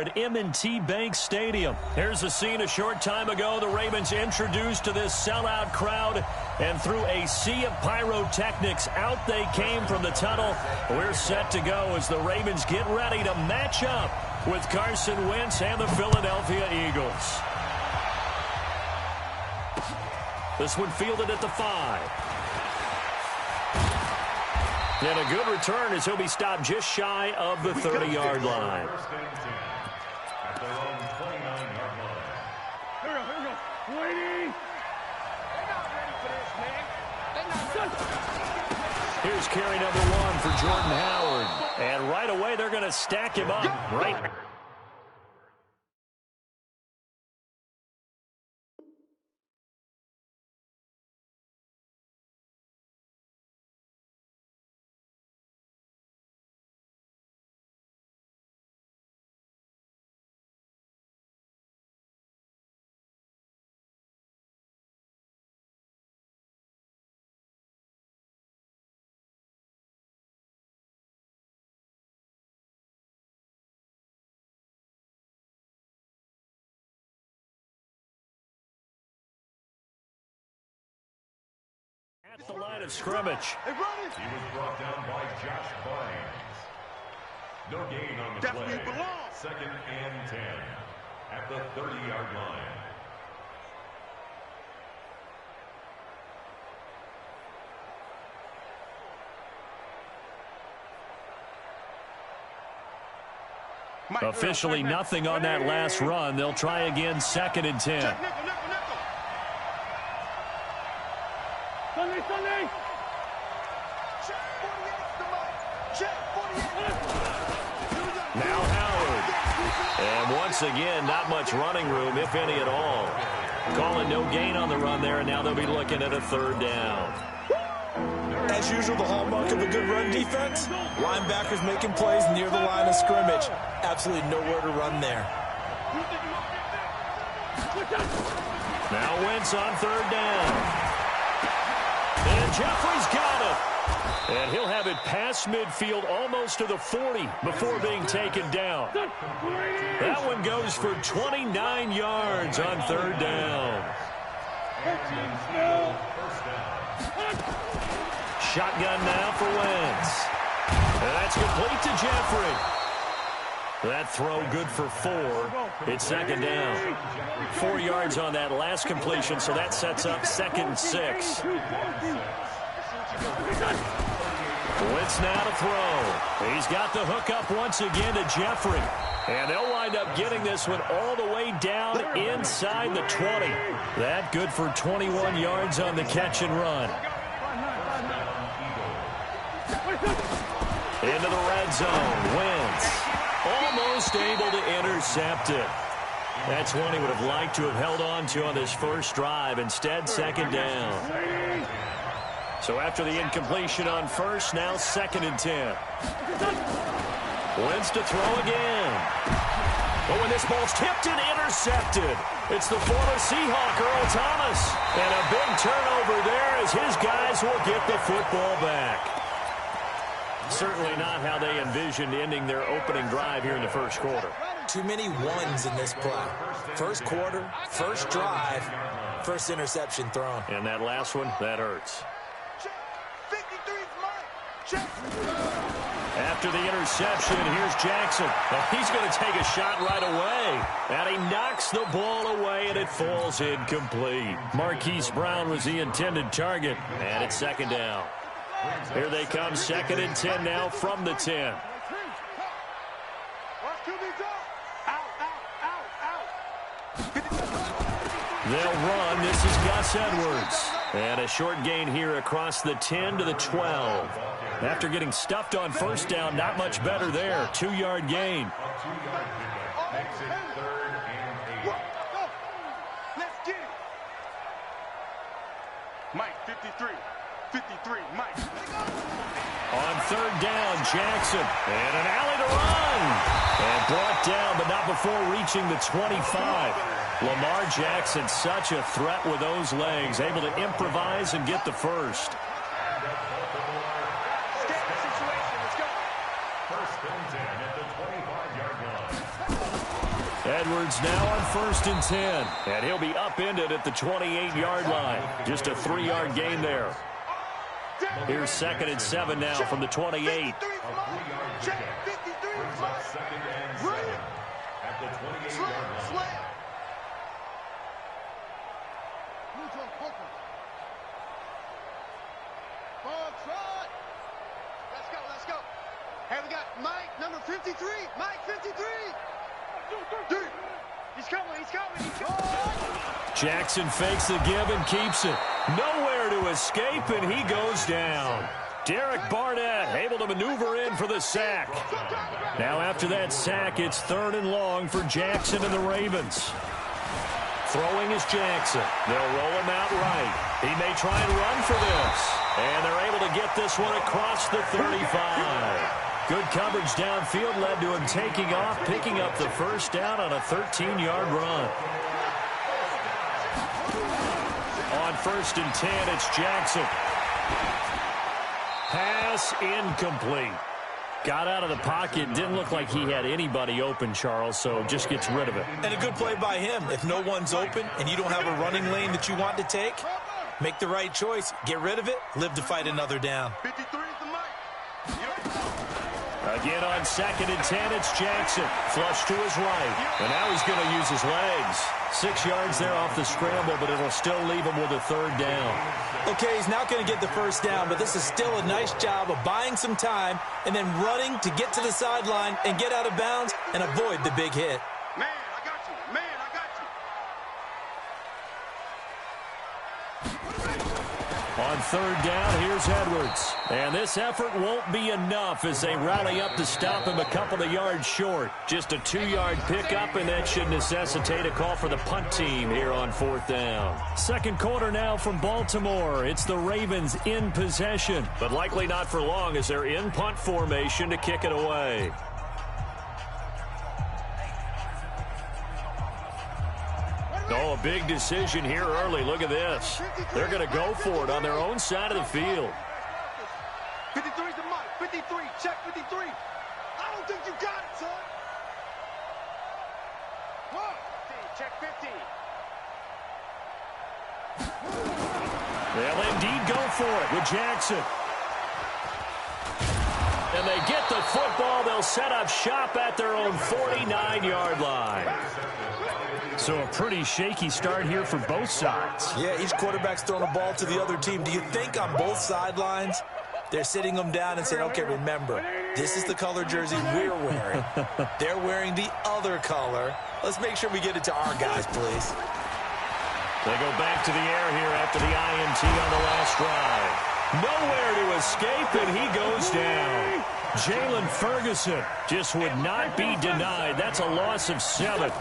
at M&T Bank Stadium. Here's a scene a short time ago. The Ravens introduced to this sellout crowd, and through a sea of pyrotechnics, out they came from the tunnel. We're set to go as the Ravens get ready to match up with Carson Wentz and the Philadelphia Eagles. This one fielded at the 5. And a good return as he'll be stopped just shy of the 30-yard line. Here's carry number 1 for Jordan Howard. And right away, they're going to stack him up right. At the line of scrimmage. He was brought down by Josh Barnes. No gain on the play. Second and 10 at the 30-yard line. Officially nothing on that last run. They'll try again, second and 10. Now Howard. And once again, not much running room, if any at all. Calling no gain on the run there, and now they'll be looking at a third down. As usual, the hallmark of a good run defense, linebackers making plays near the line of scrimmage. Absolutely nowhere to run there. Now Wentz on third down. And Jeffrey's got it. And he'll have it past midfield almost to the 40 before being taken down. That one goes for 29 yards on third down. Shotgun now for Wentz. And that's complete to Jeffrey. That throw good for 4. It's second down. 4 yards on that last completion, so that sets up second and 6. Wentz now to throw. He's got the hook up once again to Jeffrey. And they'll wind up getting this one all the way down inside the 20. That good for 21 yards on the catch and run. Into the red zone. Wentz almost able to intercept it. That's one he would have liked to have held on to on this first drive. Instead, second down. So after the incompletion on first, now second and 10. Wentz to throw again. But when this ball's tipped and intercepted, it's the former Seahawk, Earl Thomas. And a big turnover there as his guys will get the football back. Certainly not how they envisioned ending their opening drive here in the first quarter. Too many ones in this play. First quarter, first drive, first interception thrown. And that last one, that hurts. After the interception, here's Jackson. He's going to take a shot right away. And he knocks the ball away, and it falls incomplete. Marquise Brown was the intended target, and it's second down. Here they come, second and 10 now from the 10. They'll run. This is Gus Edwards. And a short gain here across the 10 to the 12. After getting stuffed on first down, not much better there. 2-yard gain. Mike, 53, Mike. On third down, Jackson. And an alley to run. And brought down, but not before reaching the 25. Lamar Jackson, such a threat with those legs, able to improvise and get the first. Edwards now on 1st and 10. And he'll be upended at the 28-yard line. Just a 3-yard gain there. Here's 2nd and 7 now from the 28. Check 53. Second and 7 at the 28-yard line. Let's go. Hey, we got Mike, number 53. Mike, 53. He's coming. Jackson fakes the give and keeps it. Nowhere to escape, and he goes down. Derek Barnett able to maneuver in for the sack. Now after that sack, it's 3rd and long for Jackson and the Ravens. Throwing is Jackson. They'll roll him out right. He may try and run for this. And they're able to get this one across the 35. Good coverage downfield led to him taking off, picking up the 1st down on a 13-yard run. On 1st and 10, it's Jackson. Pass incomplete. Got out of the pocket. Didn't look like he had anybody open, Charles, so just gets rid of it. And a good play by him. If no one's open and you don't have a running lane that you want to take, make the right choice. Get rid of it. Live to fight another down. 53 is the mic. Again on 2nd and 10, it's Jackson. Flush to his right. And now he's going to use his legs. 6 yards there off the scramble, but it'll still leave him with a 3rd down. Okay, he's not going to get the 1st down, but this is still a nice job of buying some time and then running to get to the sideline and get out of bounds and avoid the big hit. Man, I got you. Man, I got you. On 3rd down, here's Edwards. And this effort won't be enough as they rally up to stop him a couple of yards short. Just a 2-yard pickup, and that should necessitate a call for the punt team here on 4th down. 2nd quarter now from Baltimore. It's the Ravens in possession, but likely not for long as they're in punt formation to kick it away. Oh, a big decision here early. Look at this. They're going to go for it on their own side of the field. 53's the mic. 53. Check 53. I don't think you got it, son. Whoa. Check 50. They'll indeed go for it with Jackson. And they get the football. They'll set up shop at their own 49-yard line. So a pretty shaky start here for both sides. Yeah, each quarterback's throwing the ball to the other team. Do you think on both sidelines they're sitting them down and saying, okay, remember, this is the color jersey we're wearing. They're wearing the other color. Let's make sure we get it to our guys, please. They go back to the air here after the INT on the last drive. Nowhere to escape, and he goes down. Jalen Ferguson just would not be denied. That's a loss of 7.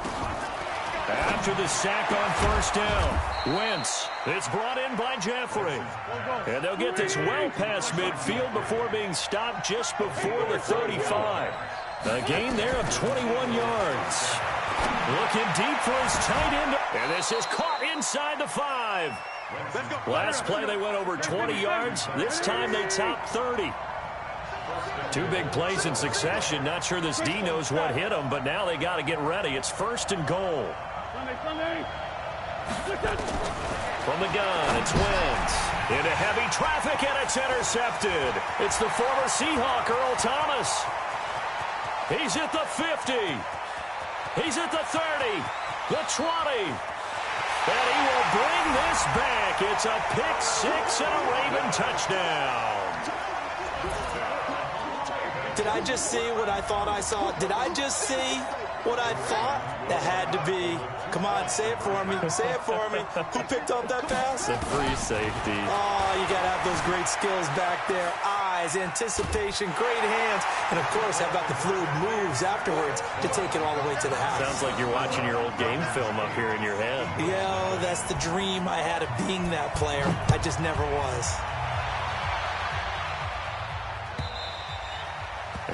After the sack on 1st down, Wentz. It's brought in by Jeffrey. And they'll get this well past midfield before being stopped just before the 35. A gain there of 21 yards. Looking deep for his tight end. And this is caught inside the 5. Last play they went over 20 yards. This time they topped 30. 2 big plays in succession. Not sure this D knows what hit them, but now they got to get ready. It's 1st and goal. From the gun, it's Wentz. Into heavy traffic, and it's intercepted. It's the former Seahawk, Earl Thomas. He's at the 50. He's at the 30. The 20. And he will bring this back. It's a pick-6 and a Raven touchdown. Did I just see what I thought I saw? Did I just see what I thought? That had to be. Come on, say it for me. Say it for me. Who picked up that pass? The free safety. Oh, you got to have those great skills back there. Eyes, anticipation, great hands. And, of course, how about the fluid moves afterwards to take it all the way to the house? Sounds like you're watching your old game film up here in your head. Yeah, that's the dream I had of being that player. I just never was.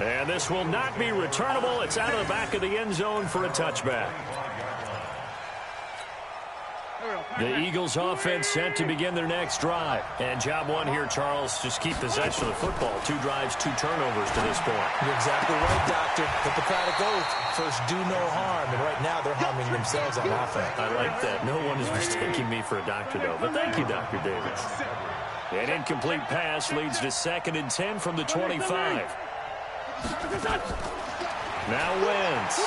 And this will not be returnable. It's out of the back of the end zone for a touchback. The Eagles offense set to begin their next drive. And job one here, Charles, just keep possession of the football. 2 drives, 2 turnovers to this point. You're exactly right, Doctor. Hippocratic oath. First, do no harm. And right now, they're harming themselves on offense. I like that. No one is mistaking me for a doctor, though. But thank you, Dr. Davis. An incomplete pass leads to 2nd and 10 from the 25. Now Wentz.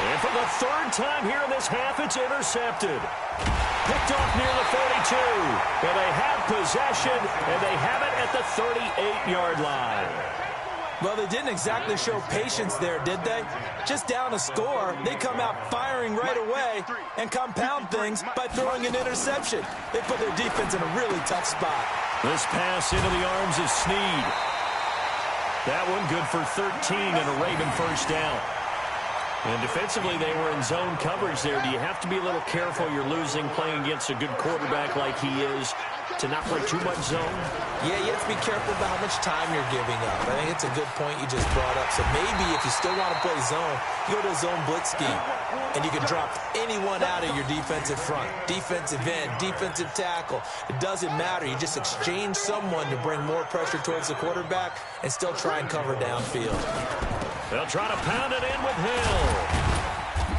And for the 3rd time here in this half, it's intercepted. Picked off near the 42. And they have possession, and they have it at the 38-yard line. Well, they didn't exactly show patience there, did they? Just down a score, they come out firing right away and compound things by throwing an interception. They put their defense in a really tough spot. This pass into the arms of Snead. That one good for 13 and a Raven first down. And defensively, they were in zone coverage there. Do you have to be a little careful? You're losing, playing against a good quarterback like he is, to not play too much zone? Yeah, you have to be careful about how much time you're giving up. I think it's a good point you just brought up. So maybe if you still want to play zone, you go to a zone blitz scheme, and you can drop anyone out of your defensive front, defensive end, defensive tackle. It doesn't matter. You just exchange someone to bring more pressure towards the quarterback and still try and cover downfield. They'll try to pound it in with Hill.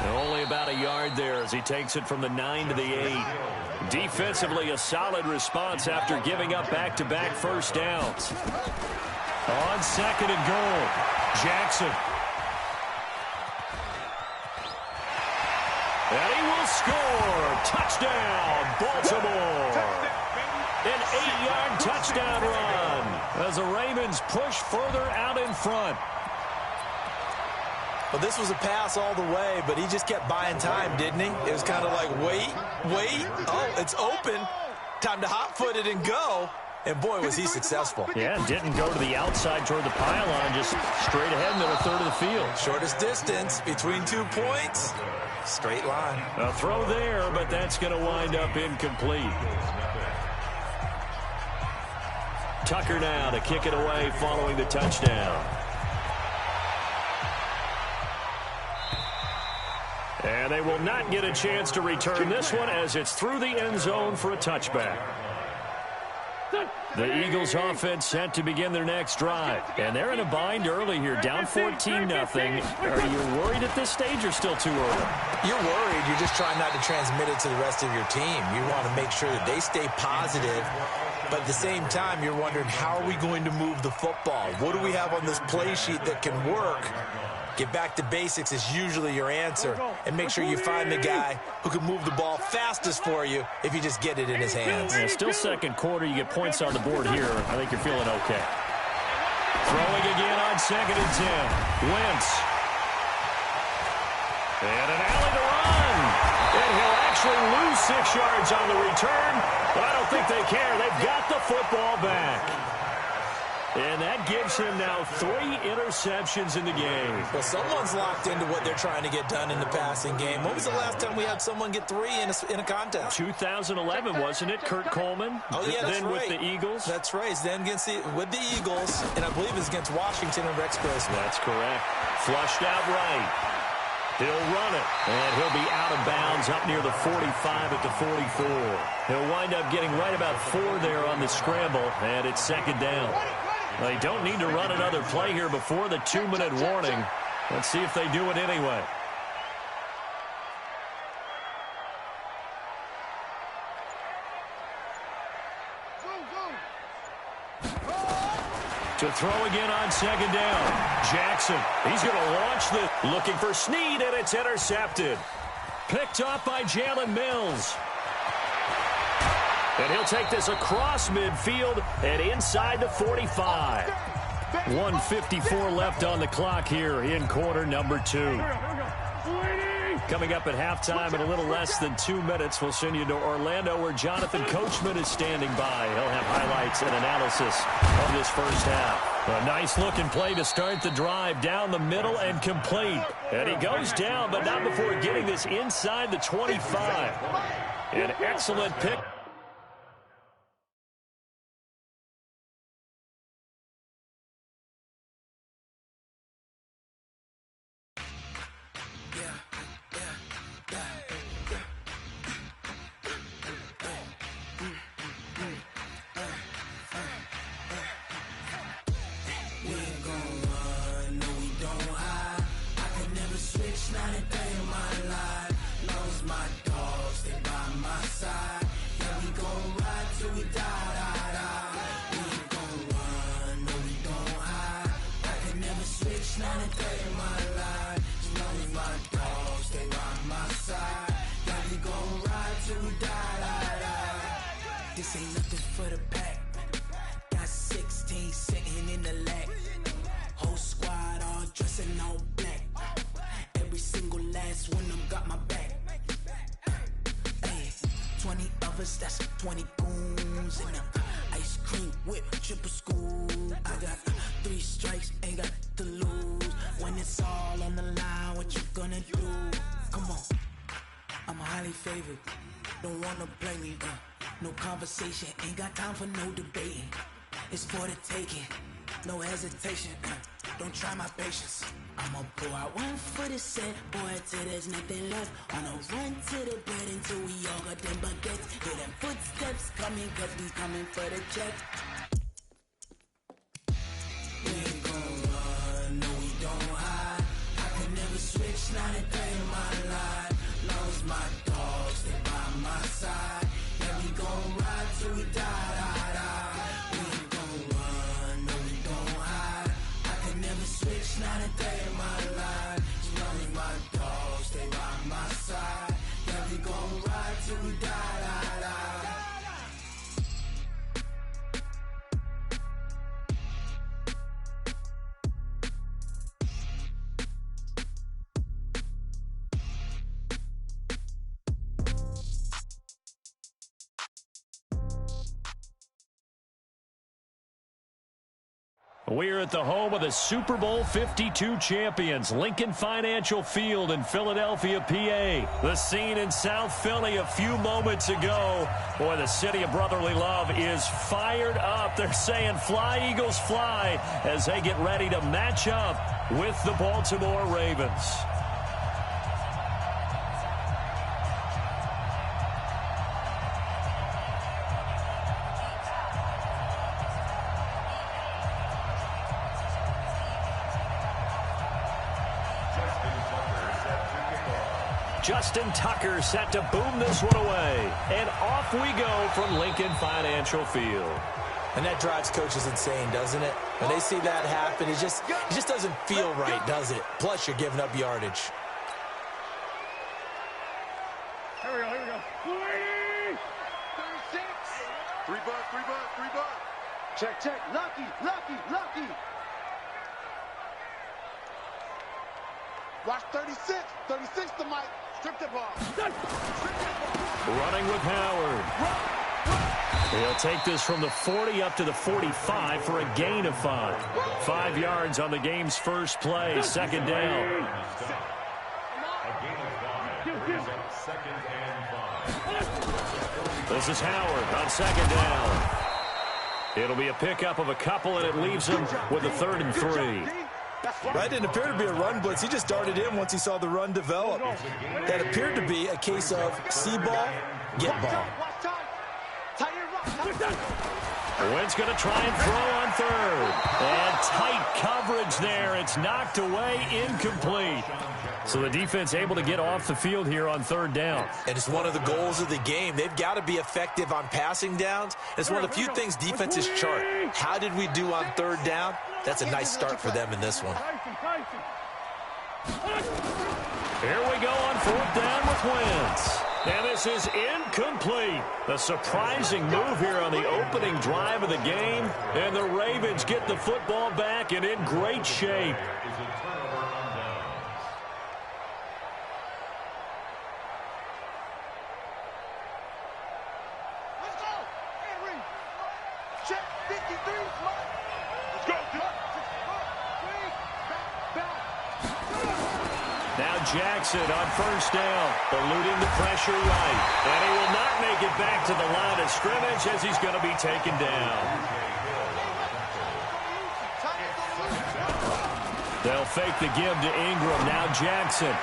And only about a yard there as he takes it from the 9 to the 8. Defensively, a solid response after giving up back-to-back first downs. On 2nd and goal, Jackson. And he will score. Touchdown, Baltimore. An 8-yard touchdown run as the Ravens push further out in front. Well, this was a pass all the way, but he just kept buying time, didn't he? It was kind of like, wait. Oh, it's open. Time to hot-foot it and go. And, boy, was he successful. Yeah, didn't go to the outside toward the pylon, just straight ahead into a third of the field. Shortest distance between 2 points. Straight line. A throw there, but that's going to wind up incomplete. Tucker now to kick it away following the touchdown. And they will not get a chance to return this one as it's through the end zone for a touchback. The Eagles offense set to begin their next drive. And they're in a bind early here, down 14-0. Are you worried at this stage or still too early? You're worried. You're just trying not to transmit it to the rest of your team. You want to make sure that they stay positive. But at the same time, you're wondering, how are we going to move the football? What do we have on this play sheet that can work? Get back to basics is usually your answer. And make sure you find the guy who can move the ball fastest for you if you just get it in his hands. Yeah, still second quarter. You get points on the board here. I think you're feeling okay. Throwing again on 2nd and 10. Wentz. And an alley to run. And he'll actually lose 6 yards on the return. But I don't think they care. They've got the football back. And that gives him now 3 interceptions in the game. Well, someone's locked into what they're trying to get done in the passing game. When was the last time we had someone get 3 in a contest? 2011, wasn't it? Kurt Coleman. Oh, yeah, that's then right. with the Eagles. That's right. Then with the Eagles, and I believe it's against Washington and Rex Grossman. That's correct. Flushed out right. He'll run it, and he'll be out of bounds up near the 45 at the 44. He'll wind up getting right about 4 there on the scramble, and it's 2nd down. They don't need to run another play here before the 2-minute warning. Let's see if they do it anyway. To throw again on 2nd down. Jackson, he's going to launch the looking for Snead, and it's intercepted. Picked up by Jalen Mills. And he'll take this across midfield and inside the 45. 1:54 left on the clock here in quarter number 2. Coming up at halftime in a little less than 2 minutes, we'll send you to Orlando where Jonathan Coachman is standing by. He'll have highlights and analysis of this first half. A nice-looking play to start the drive down the middle and complete. And he goes down, but not before getting this inside the 25. An excellent pick. this ain't nothing for the pack. Got 16 sitting in the lag. Whole squad all dressing all black. Every single last one of them got my back. Hey, 20 of us, that's 20 goons in them. Ice cream whip, triple scoop. I got 3 strikes, ain't got to lose. When it's all on the line, what you gonna do? Come on, I'm highly favored. Don't wanna play me, no conversation, ain't got time for no debating. It's for the taking, no hesitation, don't try my patience. I'ma pull out one for the set, boy, till there's nothing left. On a run to the bread until we all got them baguettes. Hear them footsteps coming, cause we coming for the check. We ain't gon' run, no we don't hide. I can never switch, not a day in my life. Long as my dogs stay by my side. Yeah, we gon' ride till we die, die, die. We ain't gon' run, no we don't hide. I can never switch, not a day in my life. As long as my dogs stay by my side. Yeah, we gon' ride till we die, die, die. We're at the home of the Super Bowl 52 champions, Lincoln Financial Field in Philadelphia, PA. The scene in South Philly a few moments ago. Boy, the city of brotherly love is fired up. They're saying, "Fly, Eagles, fly," as they get ready to match up with the Baltimore Ravens. Justin Tucker set to boom this one away. And off we go from Lincoln Financial Field. And that drives coaches insane, doesn't it? When they see that happen, it just doesn't feel right, does it? Plus, you're giving up yardage. Here we go, here we go. 36. 3 bucks, 3 bucks, 3 bucks. Check, check. Lucky, lucky, lucky. Watch 36. 36 to Mike. Strip the ball. Running with Howard. He'll take this from the 40 up to the 45 for a gain of 5. 5 yards on the game's first play. Second down. A gain of 5 brings up 2nd and 5. This is Howard on second down. It'll be a pickup of a couple, and it leaves him with a 3rd and 3. That didn't appear to be a run blitz. He just darted in once he saw the run develop. That appeared to be a case of see ball, get ball. Wentz going to try and throw on 3rd. And tight coverage there. It's knocked away, incomplete. So the defense able to get off the field here on 3rd down. And it's one of the goals of the game. They've got to be effective on passing downs. It's one of the few things defenses chart. How did we do on 3rd down? That's a nice start for them in this one. Here we go on 4th down with Wentz. And this is incomplete. A surprising move here on the opening drive of the game. And the Ravens get the football back and in great shape. Is a turnover on downs. Let's go. Henry. Check 53. Let's go. Now Jackson on 1st down, eluding the pressure right. And he will not make it back to the line of scrimmage as he's going to be taken down. They'll fake the give to Ingram. Now Jackson.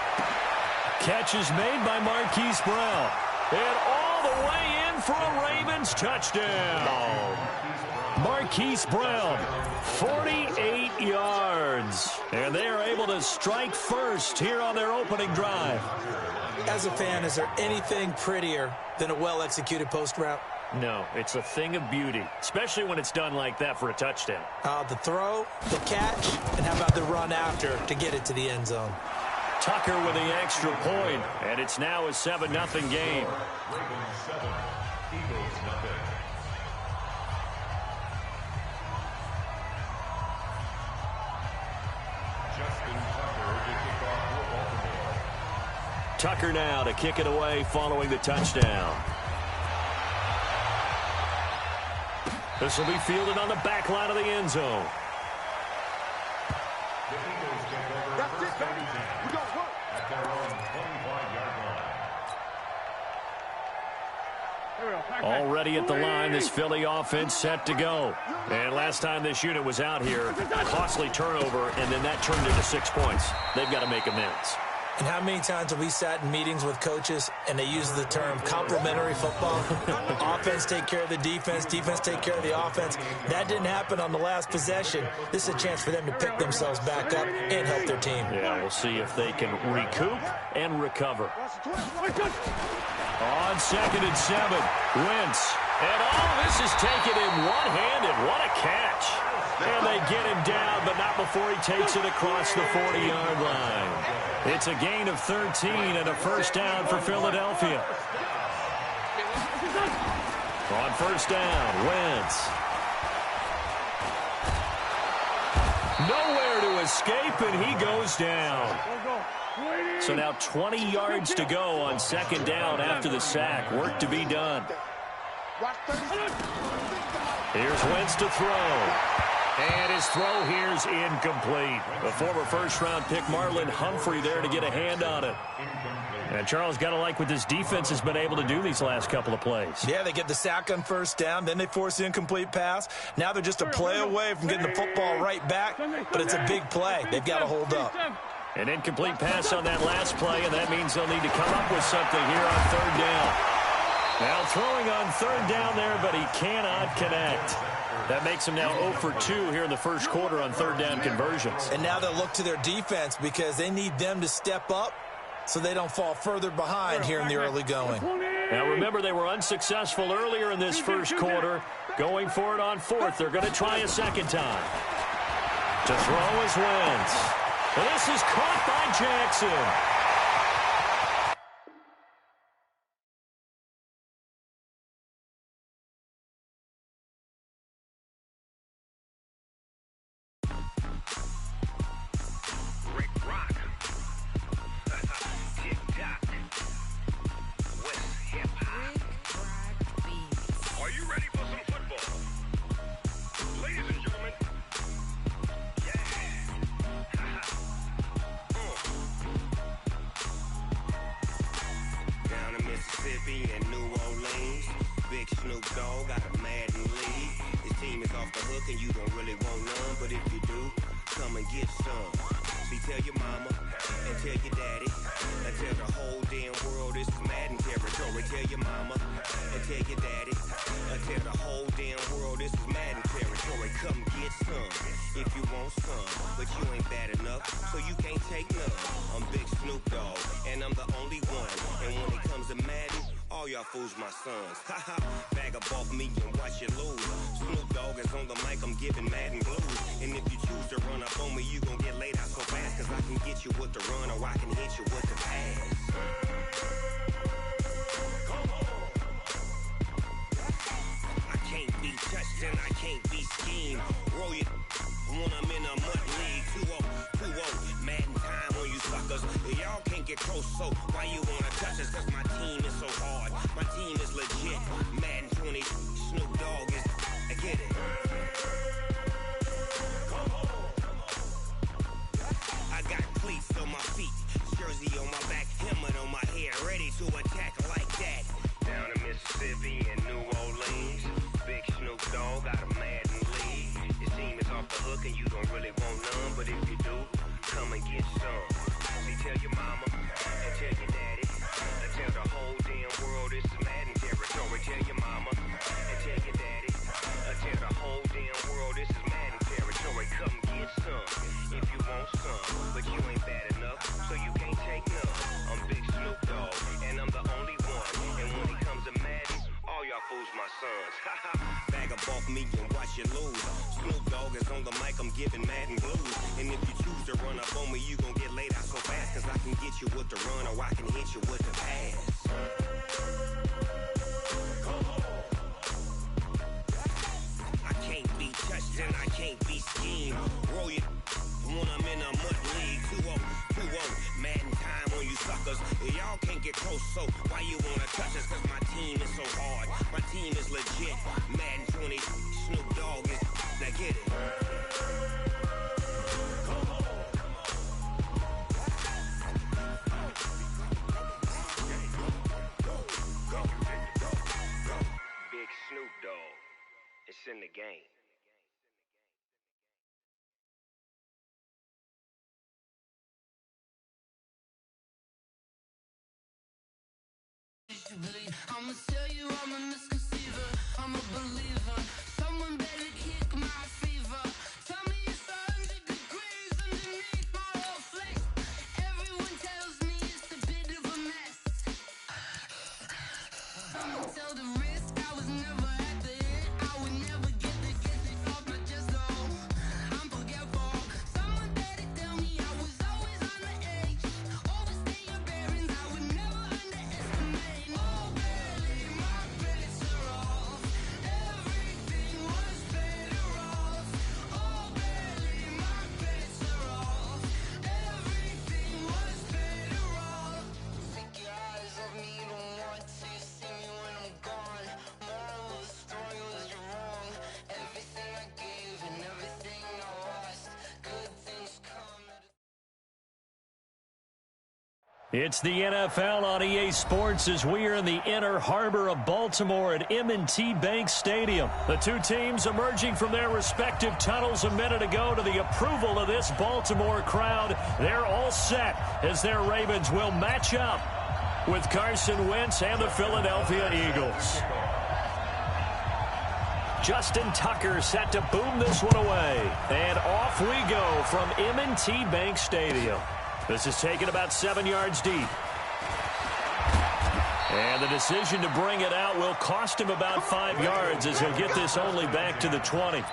Catch is made by Marquise Brown. And all the way in for a Ravens touchdown. Marquise Brown, 48 yards. And they are able to strike first here on their opening drive. As a fan, is there anything prettier than a well-executed post route? No, it's a thing of beauty, especially when it's done like that for a touchdown. The throw, the catch, and how about the run after to get it to the end zone? Tucker with the extra point, and it's now a 7-0 game. Ravens 7, Eagles 0. Tucker now to kick it away following the touchdown. This will be fielded on the back line of the end zone. That's it, baby. We got work. At their own 25-yard line. Already at the line, this Philly offense set to go. And last time this unit was out here, costly turnover, and then that turned into 6 points. They've got to make amends. And how many times have we sat in meetings with coaches and they use the term complementary football? Offense take care of the defense, defense take care of the offense. That didn't happen on the last possession. This is a chance for them to pick themselves back up and help their team. Yeah, we'll see if they can recoup and recover. On 2nd and 7, Wentz. And this is taken in one-handed. What a catch. And they get him down, but not before he takes it across the 40-yard line. It's a gain of 13 and a first down for Philadelphia. On first down, Wentz. Nowhere to escape, and he goes down. So now 20 yards to go on 2nd down after the sack. Work to be done. Here's Wentz to throw. And his throw here's incomplete. The former first-round pick Marlon Humphrey there to get a hand on it. And Charles, got to like what this defense has been able to do these last couple of plays. Yeah, they get the sack on first down, then they force the incomplete pass. Now they're just a play away from getting the football right back, but it's a big play. They've got to hold up. An incomplete pass on that last play, and that means they'll need to come up with something here on 3rd down. Now throwing on 3rd down there, but he cannot connect. That makes him now 0 for 2 here in the first quarter on 3rd down conversions. And now they'll look to their defense because they need them to step up so they don't fall further behind here in the early going. Now remember, they were unsuccessful earlier in this first quarter. Going for it on 4th. They're going to try a second time. To throw is Wentz. This is caught by Jackson. Bag up off me and watch you lose. Snoop Dogg is on the mic, I'm giving Madden blues. And if you choose to run up on me, you gon' get laid out so fast. Cause I can get you with the run or I can hit you with the pass. I can't be touched and I can't be schemed. Roll you when I'm in a mud league. 2-0, Madden time on you suckers. Y'all can't get close, so why you wanna touch us? Cause my team is so hard. My team is legit. Madden 20, Snoop Dogg is, I get it. I got cleats on my feet, jersey on my back, helmet on my head, ready to attack like that. Down in Mississippi and New Orleans, big Snoop Dogg got a Madden league. Your team is off the hook and you don't really want none, but if you do, come and get some. See, tell your mama and tell your daddy, and tell the whole damn world it's Madden territory. Tell your mama and tell your daddy, and tell the whole damn world this is Madden territory. Come get some if you want some, but you ain't bad enough, so you can't take none. I'm Big Snoop Dogg, and I'm the only one. And when it comes to Madden, all y'all fools my sons. Bag up off me and watch you lose. Snoop Dogg is on the mic, I'm giving Madden blues. And if you choose to run up on me, you gon' get laid out so fast. Cause I can get you with the run or I can hit you with the pass. I can't be touched and I can't be schemed. Roll you when I'm in a mud league. 2-0, Madden time on you suckers. Y'all So why you wanna touch us? Cause my team is so hard. My team is legit. Madden 20, Snoop Dogg is. Now get it. Big Snoop Dogg. It's in the game. I'ma tell you I'm a misconceiver, I'm a believer. Someone better kick my fever. Tell me it's 100 degrees underneath my whole flesh. Everyone tells me it's a bit of a mess. I'ma tell the risk I was never at the end. I would never get it off my chest though. I'm forgetful. Someone better tell me I was always on the edge. Overstay your bearings, I would never underestimate. Oh barely, my bets are off. Everything was better off. Oh barely, my bets are off. Everything was better off. Take your eyes off me, don't want to see me when I'm gone. Moral of the story was you're wrong. Everything I gave and everything I lost. Good things come at a It's the NFL on EA Sports as we are in the inner harbor of Baltimore at M&T Bank Stadium. The two teams emerging from their respective tunnels a minute ago to the approval of this Baltimore crowd. They're all set as their Ravens will match up with Carson Wentz and the Philadelphia Eagles. Justin Tucker set to boom this one away. And off we go from M&T Bank Stadium. This is taken about 7 yards deep. And the decision to bring it out will cost him about 5 yards as he'll get this only back to the 20.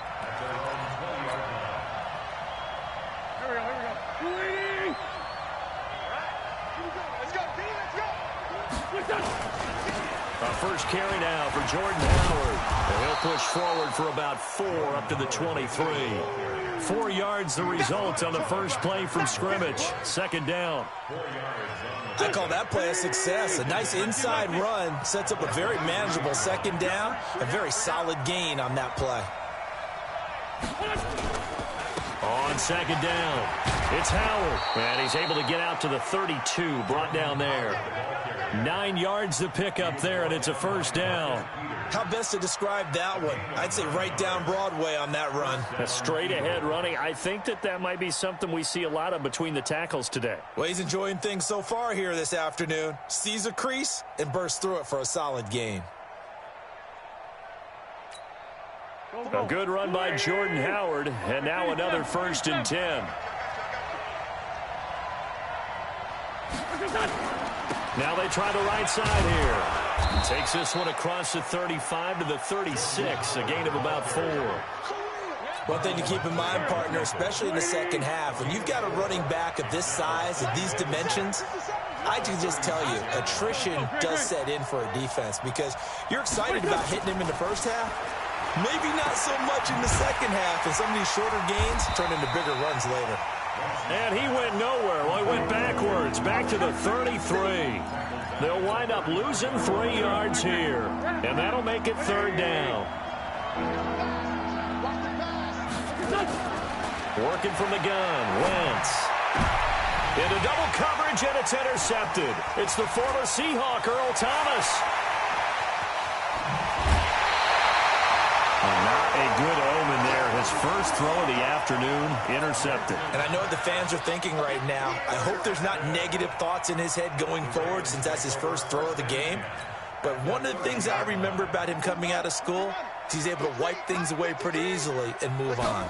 A first carry now for Jordan Howard. And he'll push forward for about 4 up to the 23. 4 yards the result on the first play from scrimmage. Second down. I call that play a success. A nice inside run sets up a very manageable second down. A very solid gain on that play. On second down, it's Howard. And he's able to get out to the 32, brought down there. 9 yards to pick up there, and it's a first down. How best to describe that one? I'd say right down Broadway on that run. A straight ahead running. I think that might be something we see a lot of between the tackles today. Well, he's enjoying things so far here this afternoon. Sees a crease and bursts through it for a solid gain. A good run by Jordan Howard, and now another 1st and 10. Now they try the right side here. Takes this one across the 35 to the 36, a gain of about 4. One thing to keep in mind, partner, especially in the second half, when you've got a running back of this size, of these dimensions, I can just tell you, attrition does set in for a defense because you're excited about hitting him in the first half. Maybe not so much in the second half, and some of these shorter gains turn into bigger runs later. And he went nowhere. Well, he went backwards, back to the 33. They'll wind up losing 3 yards here, and that'll make it 3rd down. Working from the gun, Wentz. Into double coverage, and it's intercepted. It's the former Seahawk, Earl Thomas. Not a good omen there. His first throw of the afternoon, intercepted. And I know what the fans are thinking right now. I hope there's not negative thoughts in his head going forward since that's his first throw of the game. But one of the things I remember about him coming out of school is he's able to wipe things away pretty easily and move on.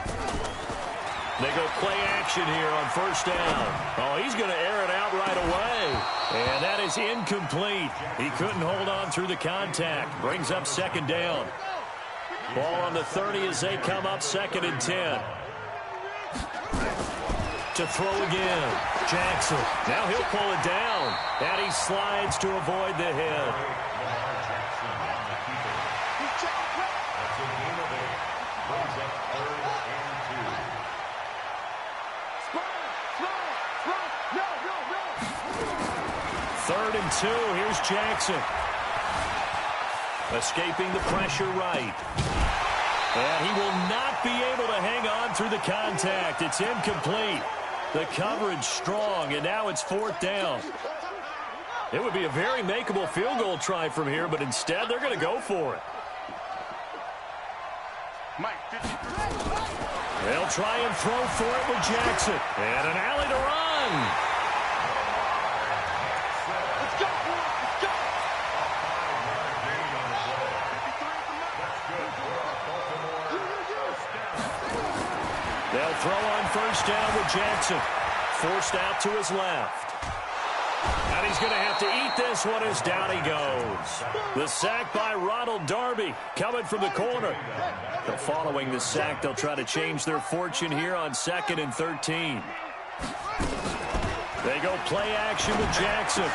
They go play action here on 1st down. Oh, he's going to air it out right away. And that is incomplete. He couldn't hold on through the contact. Brings up 2nd down. Ball on the 30 as they come up 2nd and 10. To throw again. Jackson. Now he'll pull it down. And he slides to avoid the hit. 3rd and 2. Here's Jackson. Escaping the pressure right. And he will not be able to hang on through the contact. It's incomplete. The coverage strong, and now it's 4th down. It would be a very makeable field goal try from here, but instead they're going to go for it. They'll try and throw for it with Jackson. And an alley to run. Let's go, boys. Let's go. They'll throw on 1st down with Jackson. Forced out to his left. And he's going to have to eat this one as down he goes. The sack by Ronald Darby coming from the corner. But following the sack, they'll try to change their fortune here on 2nd and 13. They go play action with Jackson.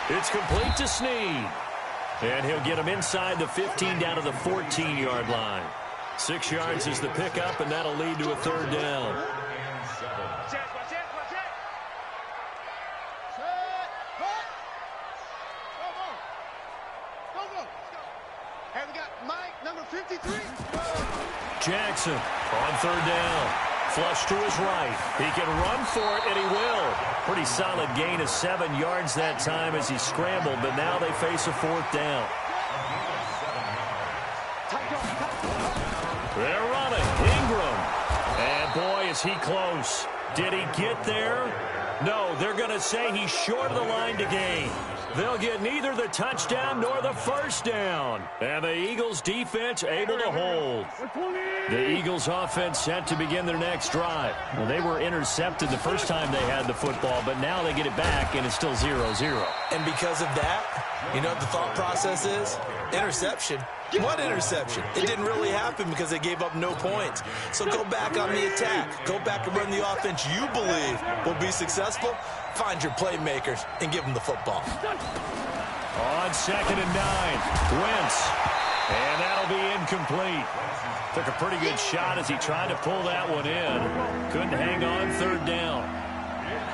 It's complete to Snead. And he'll get him inside the 15 down to the 14-yard line. 6 yards is the pickup, and that'll lead to a 3rd down. Jackson on 3rd down. Flush to his right. He can run for it, and he will. Pretty solid gain of 7 yards that time as he scrambled, but now they face a 4th down. They're running. Ingram. And boy, is he close. Did he get there? No, they're going to say he's short of the line to gain. They'll get neither the touchdown nor the 1st down. And the Eagles defense able to hold. The Eagles offense set to begin their next drive. Well, they were intercepted the first time they had the football, but now they get it back, and it's still 0-0. And because of that, you know what the thought process is? Interception. One interception. It didn't really happen because they gave up no points. So go back on the attack. Go back and run the offense you believe will be successful. Find your playmakers and give them the football. On 2nd and 9, Wentz. And that'll be incomplete. Took a pretty good shot as he tried to pull that one in. Couldn't hang on 3rd down.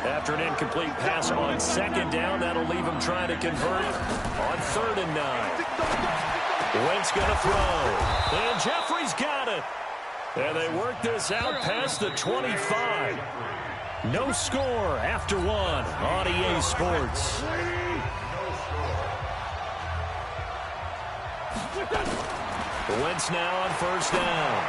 After an incomplete pass on 2nd down, that'll leave him trying to convert on 3rd and 9. Wentz going to throw. And Jeffrey's got it. And they work this out past the 25. No score after 1 on EA Sports. Wentz now on 1st down.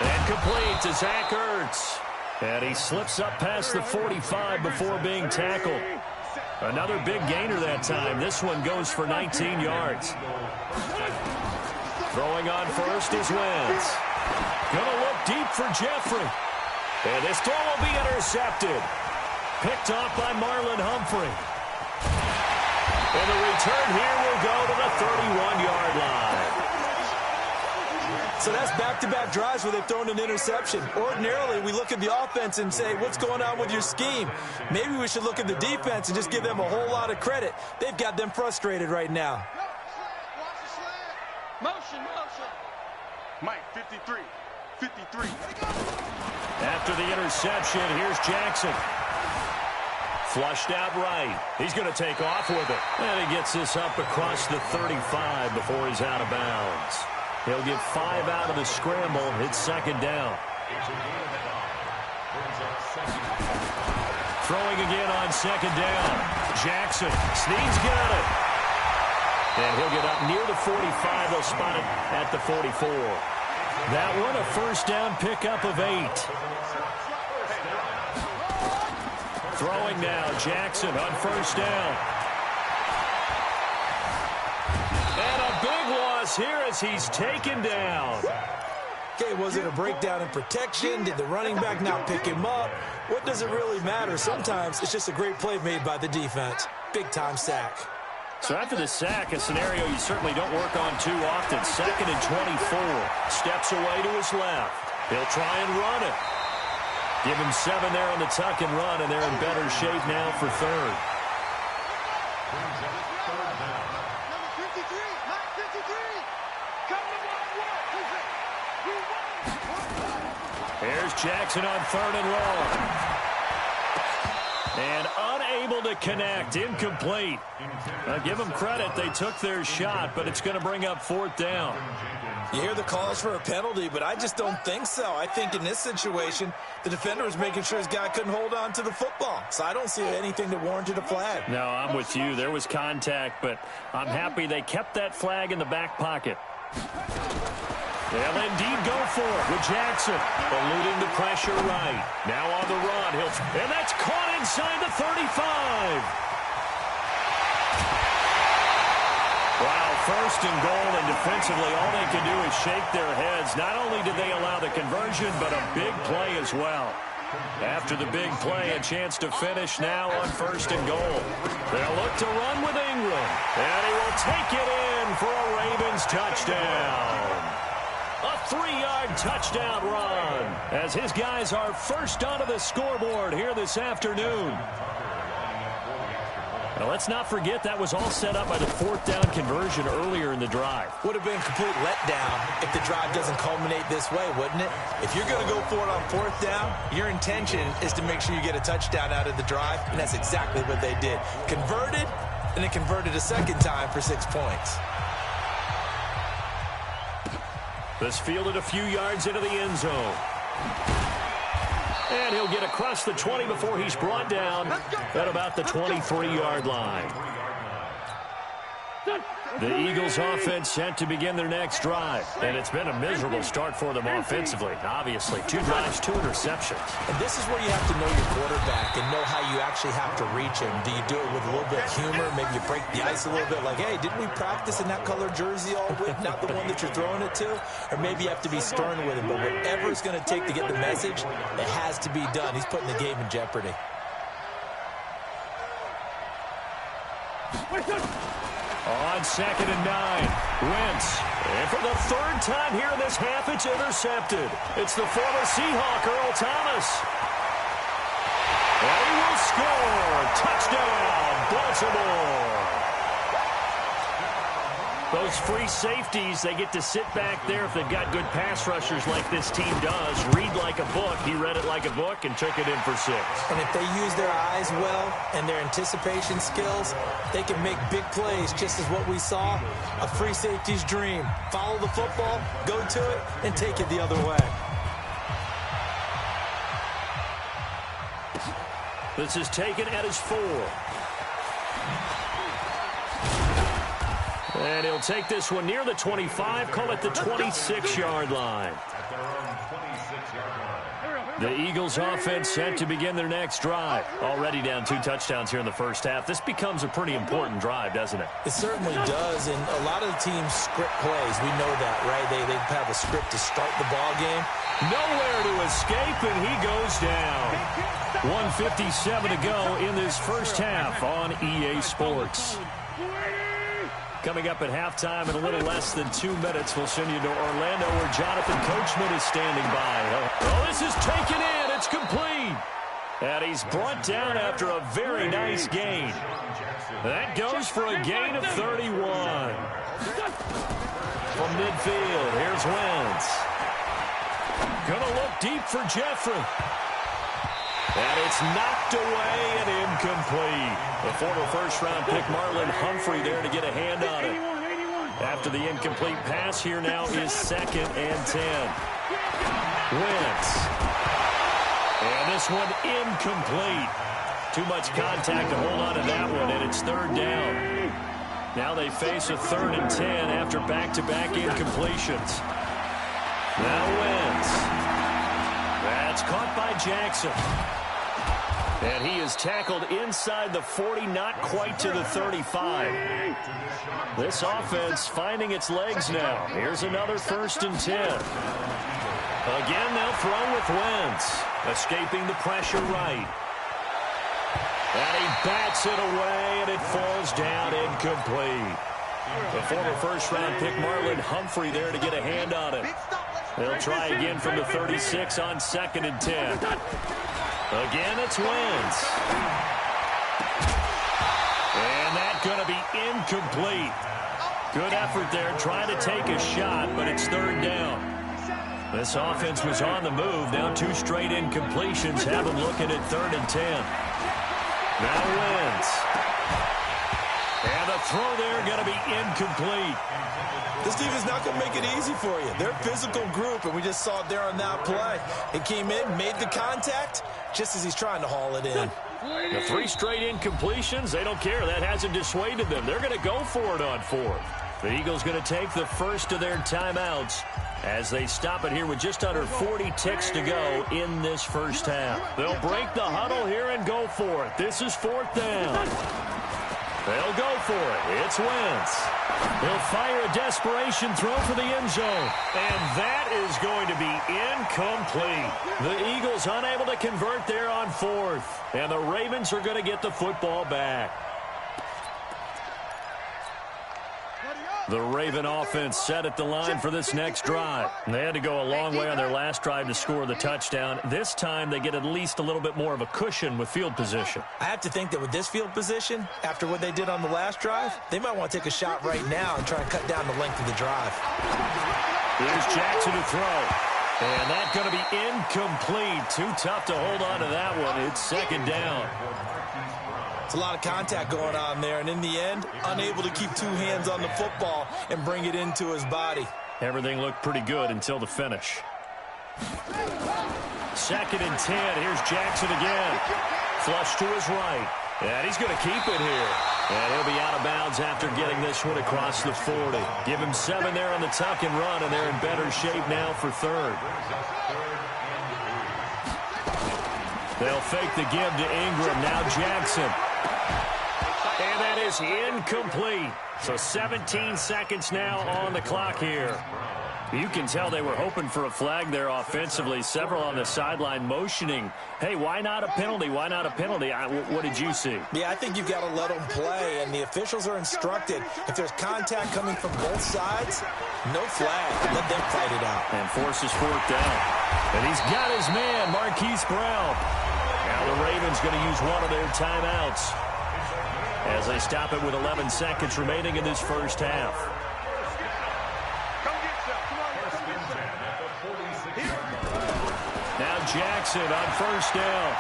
And complete to Zach Ertz. And he slips up past the 45 before being tackled. Another big gainer that time. This one goes for 19 yards. Throwing on 1st is Wentz. Gonna look deep for Jeffrey. And this throw will be intercepted. Picked off by Marlon Humphrey. And the return here will go to the 31-yard line. So that's back-to-back drives where they've thrown an interception. Ordinarily, we look at the offense and say, what's going on with your scheme? Maybe we should look at the defense and just give them a whole lot of credit. They've got them frustrated right now. Motion. Mike, 53. After the interception, here's Jackson. Flushed out right. He's going to take off with it. And he gets this up across the 35 before he's out of bounds. He'll get 5 out of the scramble. It's 2nd down. Throwing again on 2nd down. Jackson. Snead's got it. And he'll get up near the 45. They'll spot it at the 44. That one a 1st down pickup of 8. Throwing now. Jackson on 1st down. And a big loss here as he's taken down. Okay, was it a breakdown in protection? Did the running back not pick him up? What does it really matter? Sometimes it's just a great play made by the defense. Big-time sack. So after the sack, a scenario you certainly don't work on too often. 2nd and 24. Steps away to his left. He'll try and run it. Give him 7 there on the tuck and run, and they're in better shape now for 3rd. Here's Jackson on 3rd and long. And unable to connect. Incomplete. Give them credit. They took their shot, but it's going to bring up 4th down. You hear the calls for a penalty, but I just don't think so. I think in this situation, the defender was making sure his guy couldn't hold on to the football. So I don't see anything that warranted a flag. No, I'm with you. There was contact, but I'm happy they kept that flag in the back pocket. They'll indeed go for it with Jackson. Eluding the pressure right. Now on the run. And that's caught inside the 35. Wow, 1st and goal, and defensively all they can do is shake their heads. Not only did they allow the conversion, but a big play as well. After the big play, a chance to finish now on 1st and goal. They'll look to run with Ingram. And he will take it in for a Ravens touchdown. A 3-yard touchdown run as his guys are first onto the scoreboard here this afternoon. Now, let's not forget that was all set up by the 4th down conversion earlier in the drive. Would have been a complete letdown if the drive doesn't culminate this way, wouldn't it? If you're going to go for it on 4th down, your intention is to make sure you get a touchdown out of the drive, and that's exactly what they did. Converted, and then converted a second time for 6 points. This fielded a few yards into the end zone. And he'll get across the 20 before he's brought down at about the 23-yard line. The Eagles offense set to begin their next drive. And it's been a miserable start for them offensively. Obviously, 2 drives, 2 interceptions. And this is where you have to know your quarterback and know how you actually have to reach him. Do you do it with a little bit of humor? Maybe you break the ice a little bit like, hey, didn't we practice in that color jersey all week? Not the one that you're throwing it to? Or maybe you have to be stern with him. But whatever it's going to take to get the message, it has to be done. He's putting the game in jeopardy. On 2nd and 9, Wentz. And for the 3rd time here in this half, it's intercepted. It's the former Seahawk, Earl Thomas. And he will score. Touchdown, Baltimore. Those free safeties, they get to sit back there if they've got good pass rushers like this team does. Read like a book. He read it like a book and took it in for 6. And if they use their eyes well and their anticipation skills, they can make big plays, just as what we saw, a free safety's dream. Follow the football, go to it, and take it the other way. This is taken at his 4. And he'll take this one near the 25, call it the 26-yard line. The Eagles offense set to begin their next drive. Already down 2 touchdowns here in the first half. This becomes a pretty important drive, doesn't it? It certainly does, and a lot of the teams script plays. We know that, right? They have a script to start the ball game. Nowhere to escape, and he goes down. 1:57 to go in this first half on EA Sports. Coming up at halftime in a little less than 2 minutes, we'll send you to Orlando where Jonathan Coachman is standing by. Oh, this is taken in. It's complete. And he's brought down after a very nice gain. That goes for a gain of 31. From midfield, here's Wentz. Gonna look deep for Jeffrey. And it's knocked away and incomplete. The former first-round pick Marlon Humphrey there to get a hand on it. After the incomplete pass, here now is 2nd and 10. Wentz. And this one incomplete. Too much contact to hold on to that one, and it's 3rd down. Now they face a 3rd and 10 after back-to-back incompletions. Now Wentz. That's caught by Jackson. And he is tackled inside the 40, not quite to the 35. This offense finding its legs now. Here's another 1st and 10. Again, they'll throw with Wentz. Escaping the pressure right. And he bats it away, and it falls down incomplete. The former first-round pick Marlon Humphrey there to get a hand on it. They'll try again from the 36 on 2nd and 10. Again, it's Wentz. And that's going to be incomplete. Good effort there, trying to take a shot, but it's 3rd down. This offense was on the move. Now 2 straight incompletions have them looking at 3rd and 10. Now Wentz. And the throw there going to be incomplete. This defense is not going to make it easy for you. They're a physical group, and we just saw it there on that play. It came in, made the contact, just as he's trying to haul it in. The 3 straight incompletions, they don't care. That hasn't dissuaded them. They're going to go for it on 4th. The Eagles going to take the first of their timeouts as they stop it here with just under 40 ticks to go in this first half. They'll break the huddle here and go for it. This is 4th down. They'll go for it. It's Wentz. He'll fire a desperation throw for the end zone. And that is going to be incomplete. The Eagles unable to convert there on 4th. And the Ravens are going to get the football back. The Raven offense set at the line for this next drive. They had to go a long way on their last drive to score the touchdown. This time they get at least a little bit more of a cushion with field position. I have to think that with this field position, after what they did on the last drive, they might want to take a shot right now and try and cut down the length of the drive. Here's Jackson to throw. And that's going to be incomplete. Too tough to hold on to that one. It's 2nd down. It's a lot of contact going on there, and in the end, unable to keep 2 hands on the football and bring it into his body. Everything looked pretty good until the finish. 2nd and 10. Here's Jackson again. Flush to his right. And he's going to keep it here. And he'll be out of bounds after getting this one across the 40. Give him 7 there on the tuck and run, and they're in better shape now for 3rd. They'll fake the give to Ingram. Now Jackson. And that is incomplete. So 17 seconds now on the clock here. You can tell they were hoping for a flag there offensively. Several on the sideline motioning, hey, why not a penalty? Why not a penalty? What did you see? Yeah, I think you've got to let them play, and the officials are instructed. If there's contact coming from both sides, no flag. Let them fight it out. And forces 4th down. And he's got his man, Marquise Brown. Now the Ravens going to use one of their timeouts as they stop it with 11 seconds remaining in this first half. Now Jackson on 1st down.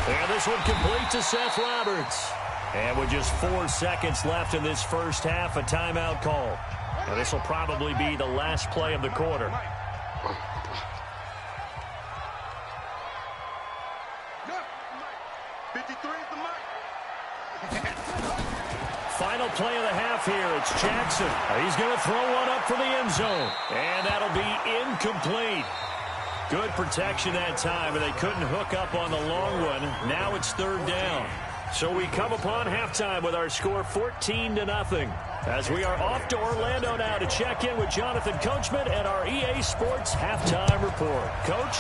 And this one complete to Seth Roberts. And with just 4 seconds left in this first half, a timeout call. Now this will probably be the last play of the quarter. Final play of the half here. It's Jackson. He's going to throw one up for the end zone. And that'll be incomplete. Good protection that time, and they couldn't hook up on the long one. Now it's 3rd down. So we come upon halftime with our score 14-0. As we are off to Orlando now to check in with Jonathan Coachman and our EA Sports halftime report. Coach?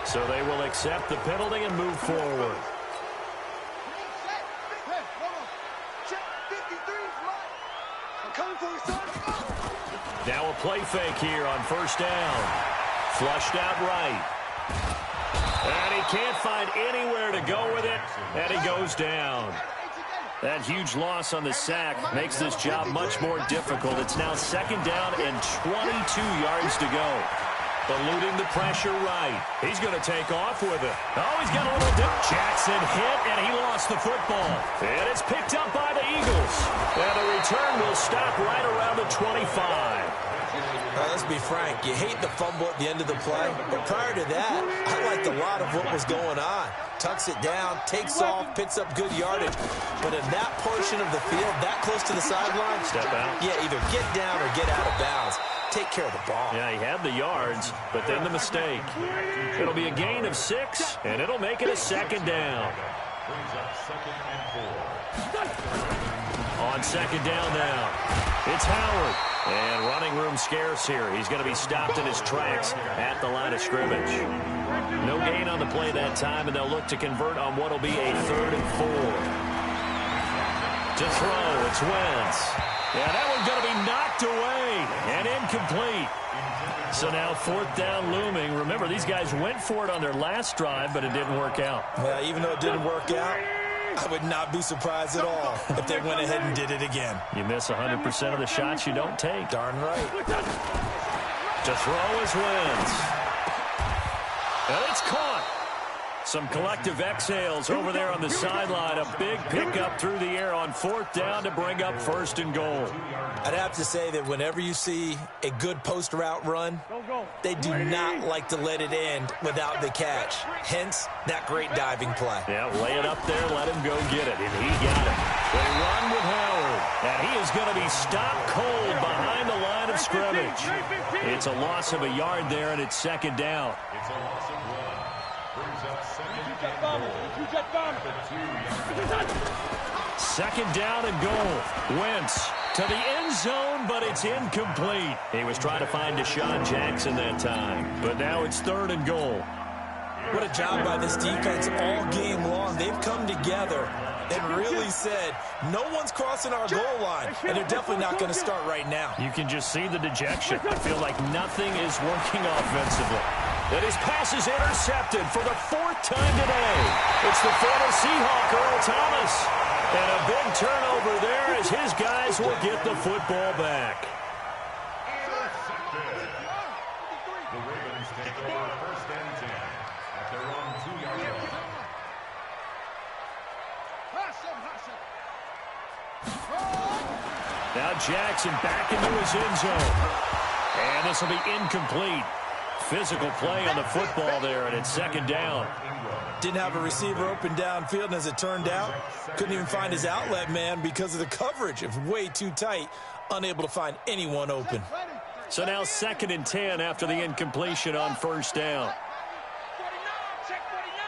So they will accept the penalty and move forward. Now a play fake here on 1st down. Flushed out right. And he can't find anywhere to go with it, and he goes down. That huge loss on the sack makes this job much more difficult. It's now 2nd down and 22 yards to go. Eluding the pressure right. He's going to take off with it. Oh, he's got a little dip. Jackson hit, and he lost the football. And it's picked up by the Eagles. And the return will stop right around the 25. Let's be frank. You hate the fumble at the end of the play. But prior to that, I liked a lot of what was going on. Tucks it down, takes off, picks up good yardage. But in that portion of the field, that close to the sideline, step out. Yeah, either get down or get out of bounds. Take care of the ball. Yeah, he had the yards, but then the mistake. It'll be a gain of 6, and it'll make it a 2nd down. On 2nd down now, it's Howard. And running room scarce here. He's going to be stopped in his tracks at the line of scrimmage. No gain on the play that time, and they'll look to convert on what will be a 3rd and 4. To throw, it's Wentz. Yeah, that one's going to be knocked away and incomplete. So now 4th down looming. Remember, these guys went for it on their last drive, but it didn't work out. Well, even though it didn't work out, I would not be surprised at all if they went ahead and did it again. You miss 100% of the shots you don't take. Darn right. To throw is Wentz. And it's caught. Some collective exhales over there on the sideline. A big pickup through the air on 4th down to bring up 1st and goal. I'd have to say that whenever you see a good post route run, they do not like to let it end without the catch. Hence, that great diving play. Yeah, lay it up there, let him go get it, and he got it. They run with Howard, and he is going to be stopped cold behind the line of scrimmage. It's a loss of a yard there, and it's 2nd down. It's a loss of 1. Brings up 2nd and goal. 2nd down and goal. Wentz to the end zone, but it's incomplete. He was trying to find Deshaun Jackson that time, but now it's 3rd and goal. What a job by this defense all game long. They've come together and really said, no one's crossing our goal line, and they're definitely not going to start right now. You can just see the dejection. I feel like nothing is working offensively. And his pass is intercepted for the 4th time today. It's the former Seahawk, Earl Thomas. And a big turnover there as his guys will get the football back. The Ravens take over 1st and 10 at their own 2-yard line. Now Jackson back into his end zone. And this will be incomplete. Physical play on the football there, and it's 2nd down. Didn't have a receiver open downfield, and as it turned out, couldn't even find his outlet man because of the coverage. It was way too tight, unable to find anyone open. So now 2nd and 10 after the incompletion on 1st down. Check 49.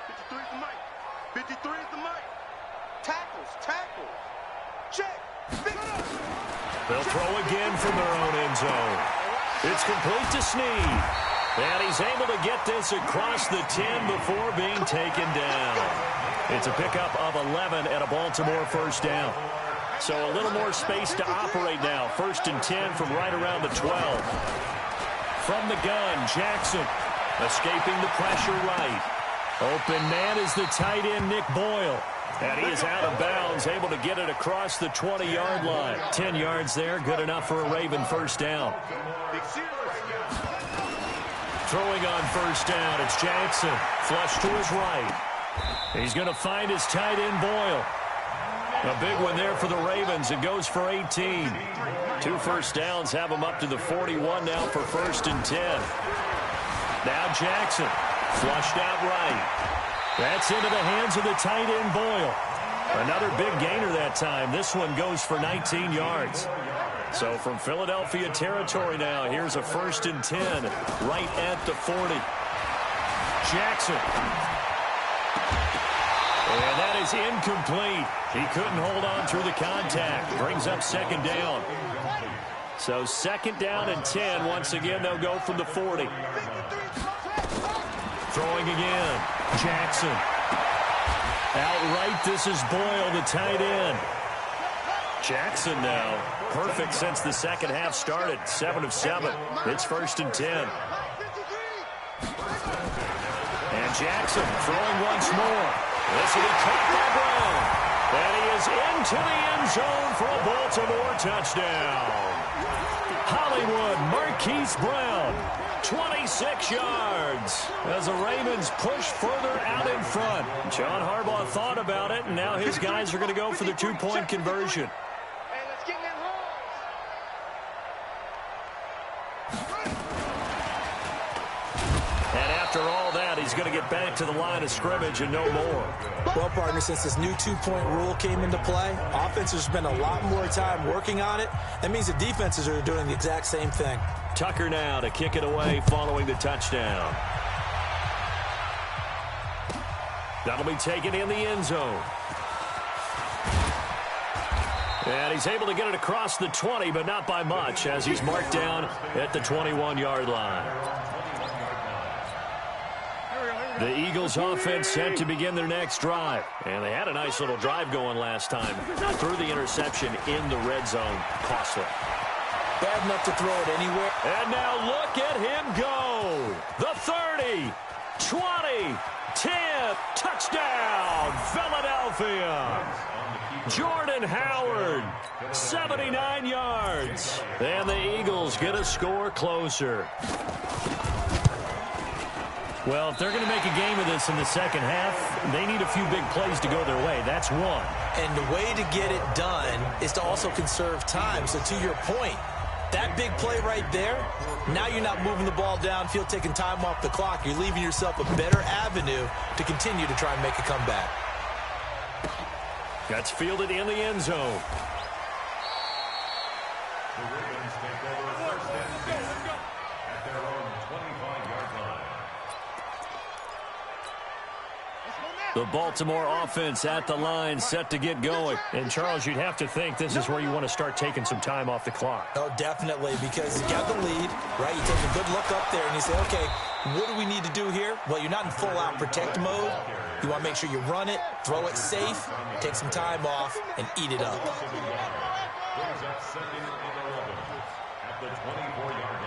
53 is the mic. 53 is the mic. Tackles. Check. They'll throw again from their own end zone. It's complete to Snead. And he's able to get this across the 10 before being taken down. It's a pickup of 11 at a Baltimore 1st down. So a little more space to operate now. 1st and 10 from right around the 12. From the gun, Jackson escaping the pressure right. Open man is the tight end, Nick Boyle. And he is out of bounds, able to get it across the 20-yard line. 10 yards there, good enough for a Raven 1st down. Throwing on 1st down, it's Jackson. Flush to his right. He's going to find his tight end, Boyle. A big one there for the Ravens. It goes for 18. 2 first downs have him up to the 41 now for 1st and 10. Now Jackson, flushed out right. That's into the hands of the tight end, Boyle. Another big gainer that time. This one goes for 19 yards. So from Philadelphia territory now, here's a 1st and 10 right at the 40. Jackson. And that is incomplete. He couldn't hold on through the contact. Brings up 2nd down. So 2nd down and 10. Once again, they'll go from the 40. Throwing again. Jackson. Outright, this is Boyle, the tight end. Jackson now, perfect since the second half started. 7 of 7. It's 1st and 10. And Jackson throwing once more. This will be caught by Brown. And he is into the end zone for a Baltimore touchdown. Hollywood Marquise Brown, 26 yards as the Ravens push further out in front. John Harbaugh thought about it, and now his guys are going to go for the 2-point conversion. And after all that, he's going to get back to the line of scrimmage and no more. Well, partner, since this new 2-point rule came into play, offenses spend a lot more time working on it. That means the defenses are doing the exact same thing. Tucker now to kick it away following the touchdown. That'll be taken in the end zone. And he's able to get it across the 20, but not by much, as he's marked down at the 21-yard line. The Eagles offense set to begin their next drive. And they had a nice little drive going last time. Threw the interception in the red zone. Costly. Bad enough to throw it anywhere. And now look at him go. The 30, 20, 10, touchdown, Philadelphia. Jordan Howard, 79 yards. And the Eagles get a score closer. Well, if they're going to make a game of this in the second half, they need a few big plays to go their way. That's one. And the way to get it done is to also conserve time. So to your point, that big play right there, now you're not moving the ball downfield, taking time off the clock. You're leaving yourself a better avenue to continue to try and make a comeback. That's fielded in the end zone. The Ravens take over first and 10 at their own 25-yard line. The Baltimore offense at the line, set to get going. And, Charles, you'd have to think this is where you want to start taking some time off the clock. Oh, definitely, because you got the lead, right? You take a good look up there and you say, okay, what do we need to do here? Well, you're not in full-out protect mode. You want to make sure you run it, throw it safe, take some time off, and eat it up. Brings up second and 11 at the 24-yard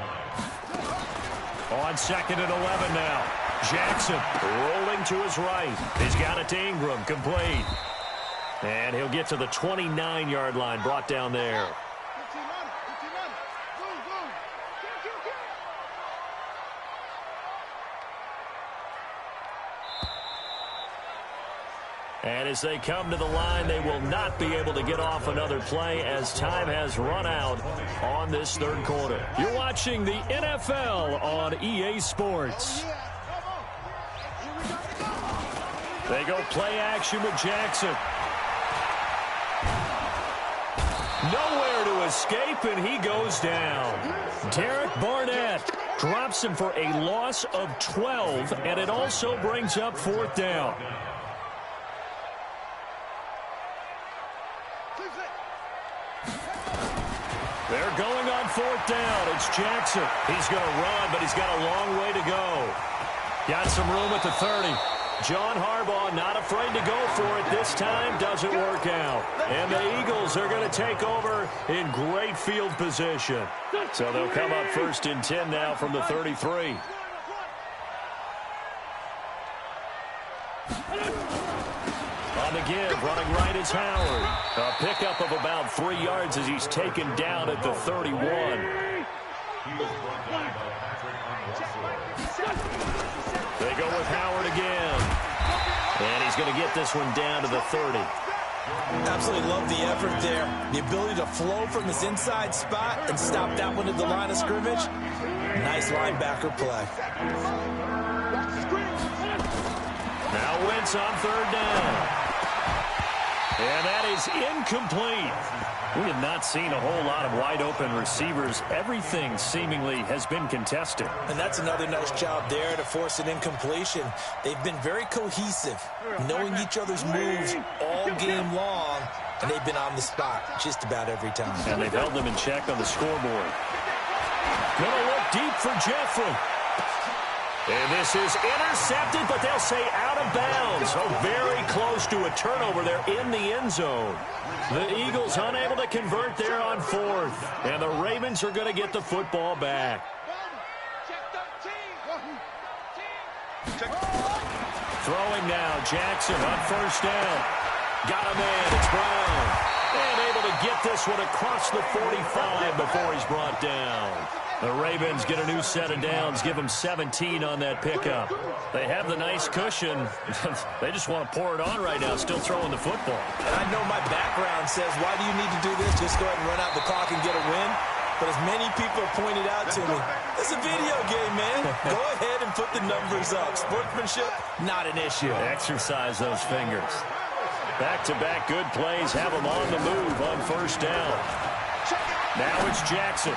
line. On second and 11 now. Jackson rolling to his right. He's got it to Ingram, complete. And he'll get to the 29-yard line, brought down there. And as they come to the line, they will not be able to get off another play as time has run out on this third quarter. You're watching the NFL on EA Sports. They go play action with Jackson. Nowhere to escape, and he goes down. Derek Barnett drops him for a loss of 12, and it also brings up fourth down. They're going on fourth down. It's Jackson. He's going to run, but he's got a long way to go. Got some room at the 30. John Harbaugh not afraid to go for it this time. Doesn't work out. And the Eagles are going to take over in great field position. So they'll come up first and 10 now from the 33. On the give, running right is Howard. A pickup of about 3 yards as he's taken down at the 31. He was brought down by Patrick on They go with Howard again. And he's going to get this one down to the 30. Absolutely love the effort there. The ability to flow from his inside spot and stop that one at the line of scrimmage. Nice linebacker play. Now Wentz on third down. And that is incomplete. We have not seen a whole lot of wide-open receivers. Everything seemingly has been contested. And that's another nice job there to force an incompletion. They've been very cohesive, knowing each other's moves all game long, and they've been on the spot just about every time. And they've held them in check on the scoreboard. Gonna look deep for Jeffrey. And this is intercepted, but they'll say out of bounds. So very close to a turnover there in the end zone. The Eagles unable to convert there on fourth. And the Ravens are going to get the football back. Throwing now, Jackson on first down. Got a man, it's Brown. And able to get this one across the 45 before he's brought down. The Ravens get a new set of downs, give them 17 on that pickup. They have the nice cushion. They just want to pour it on right now, still throwing the football. And I know my background says, why do you need to do this? Just go ahead and run out the clock and get a win. But as many people have pointed out to me, it's a video game, man. Go ahead and put the numbers up. Sportsmanship, not an issue. Exercise those fingers. Back-to-back good plays have them on the move on first down. Now it's Jackson.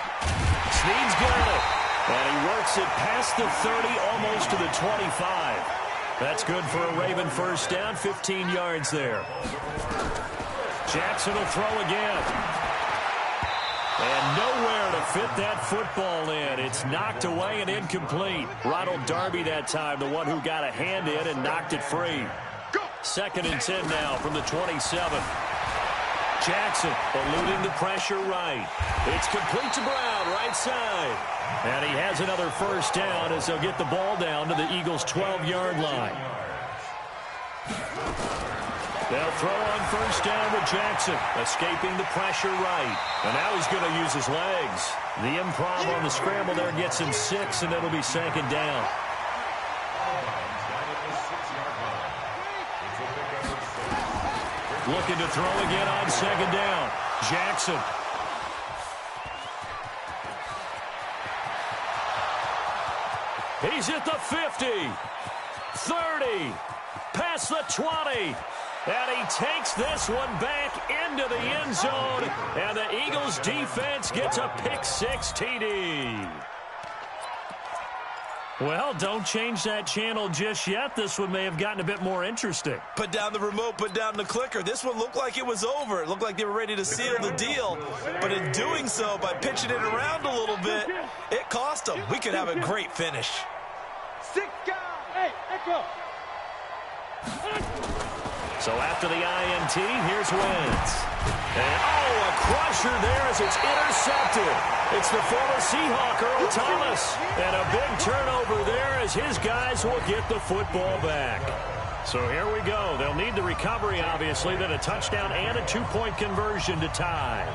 Snead's got it. And he works it past the 30, almost to the 25. That's good for a Raven first down, 15 yards there. Jackson will throw again. And nowhere to fit that football in. It's knocked away and incomplete. Ronald Darby that time, the one who got a hand in and knocked it free. Second and 10 now from the 27. Jackson eluding the pressure right. It's complete to Brown, right side. And he has another first down as they'll get the ball down to the Eagles' 12-yard line. They'll throw on first down with Jackson, escaping the pressure right. And now he's going to use his legs. The improv on the scramble there gets him 6, and it'll be second down. Looking to throw again on second down. Jackson. He's at the 50, 30, past the 20. And he takes this one back into the end zone. And the Eagles defense gets a pick-6 TD. Well, don't change that channel just yet. This one may have gotten a bit more interesting. Put down the remote, put down the clicker. This one looked like it was over. It looked like they were ready to seal the deal. But in doing so, by pitching it around a little bit, it cost them. We could have a great finish. 6 guys. Hey, echo. So after the INT, here's Wentz. And, a crusher there as it's intercepted. It's the former Seahawk, Earl Thomas. And a big turnover there as his guys will get the football back. So here we go. They'll need the recovery, obviously, then a touchdown and a 2-point conversion to tie.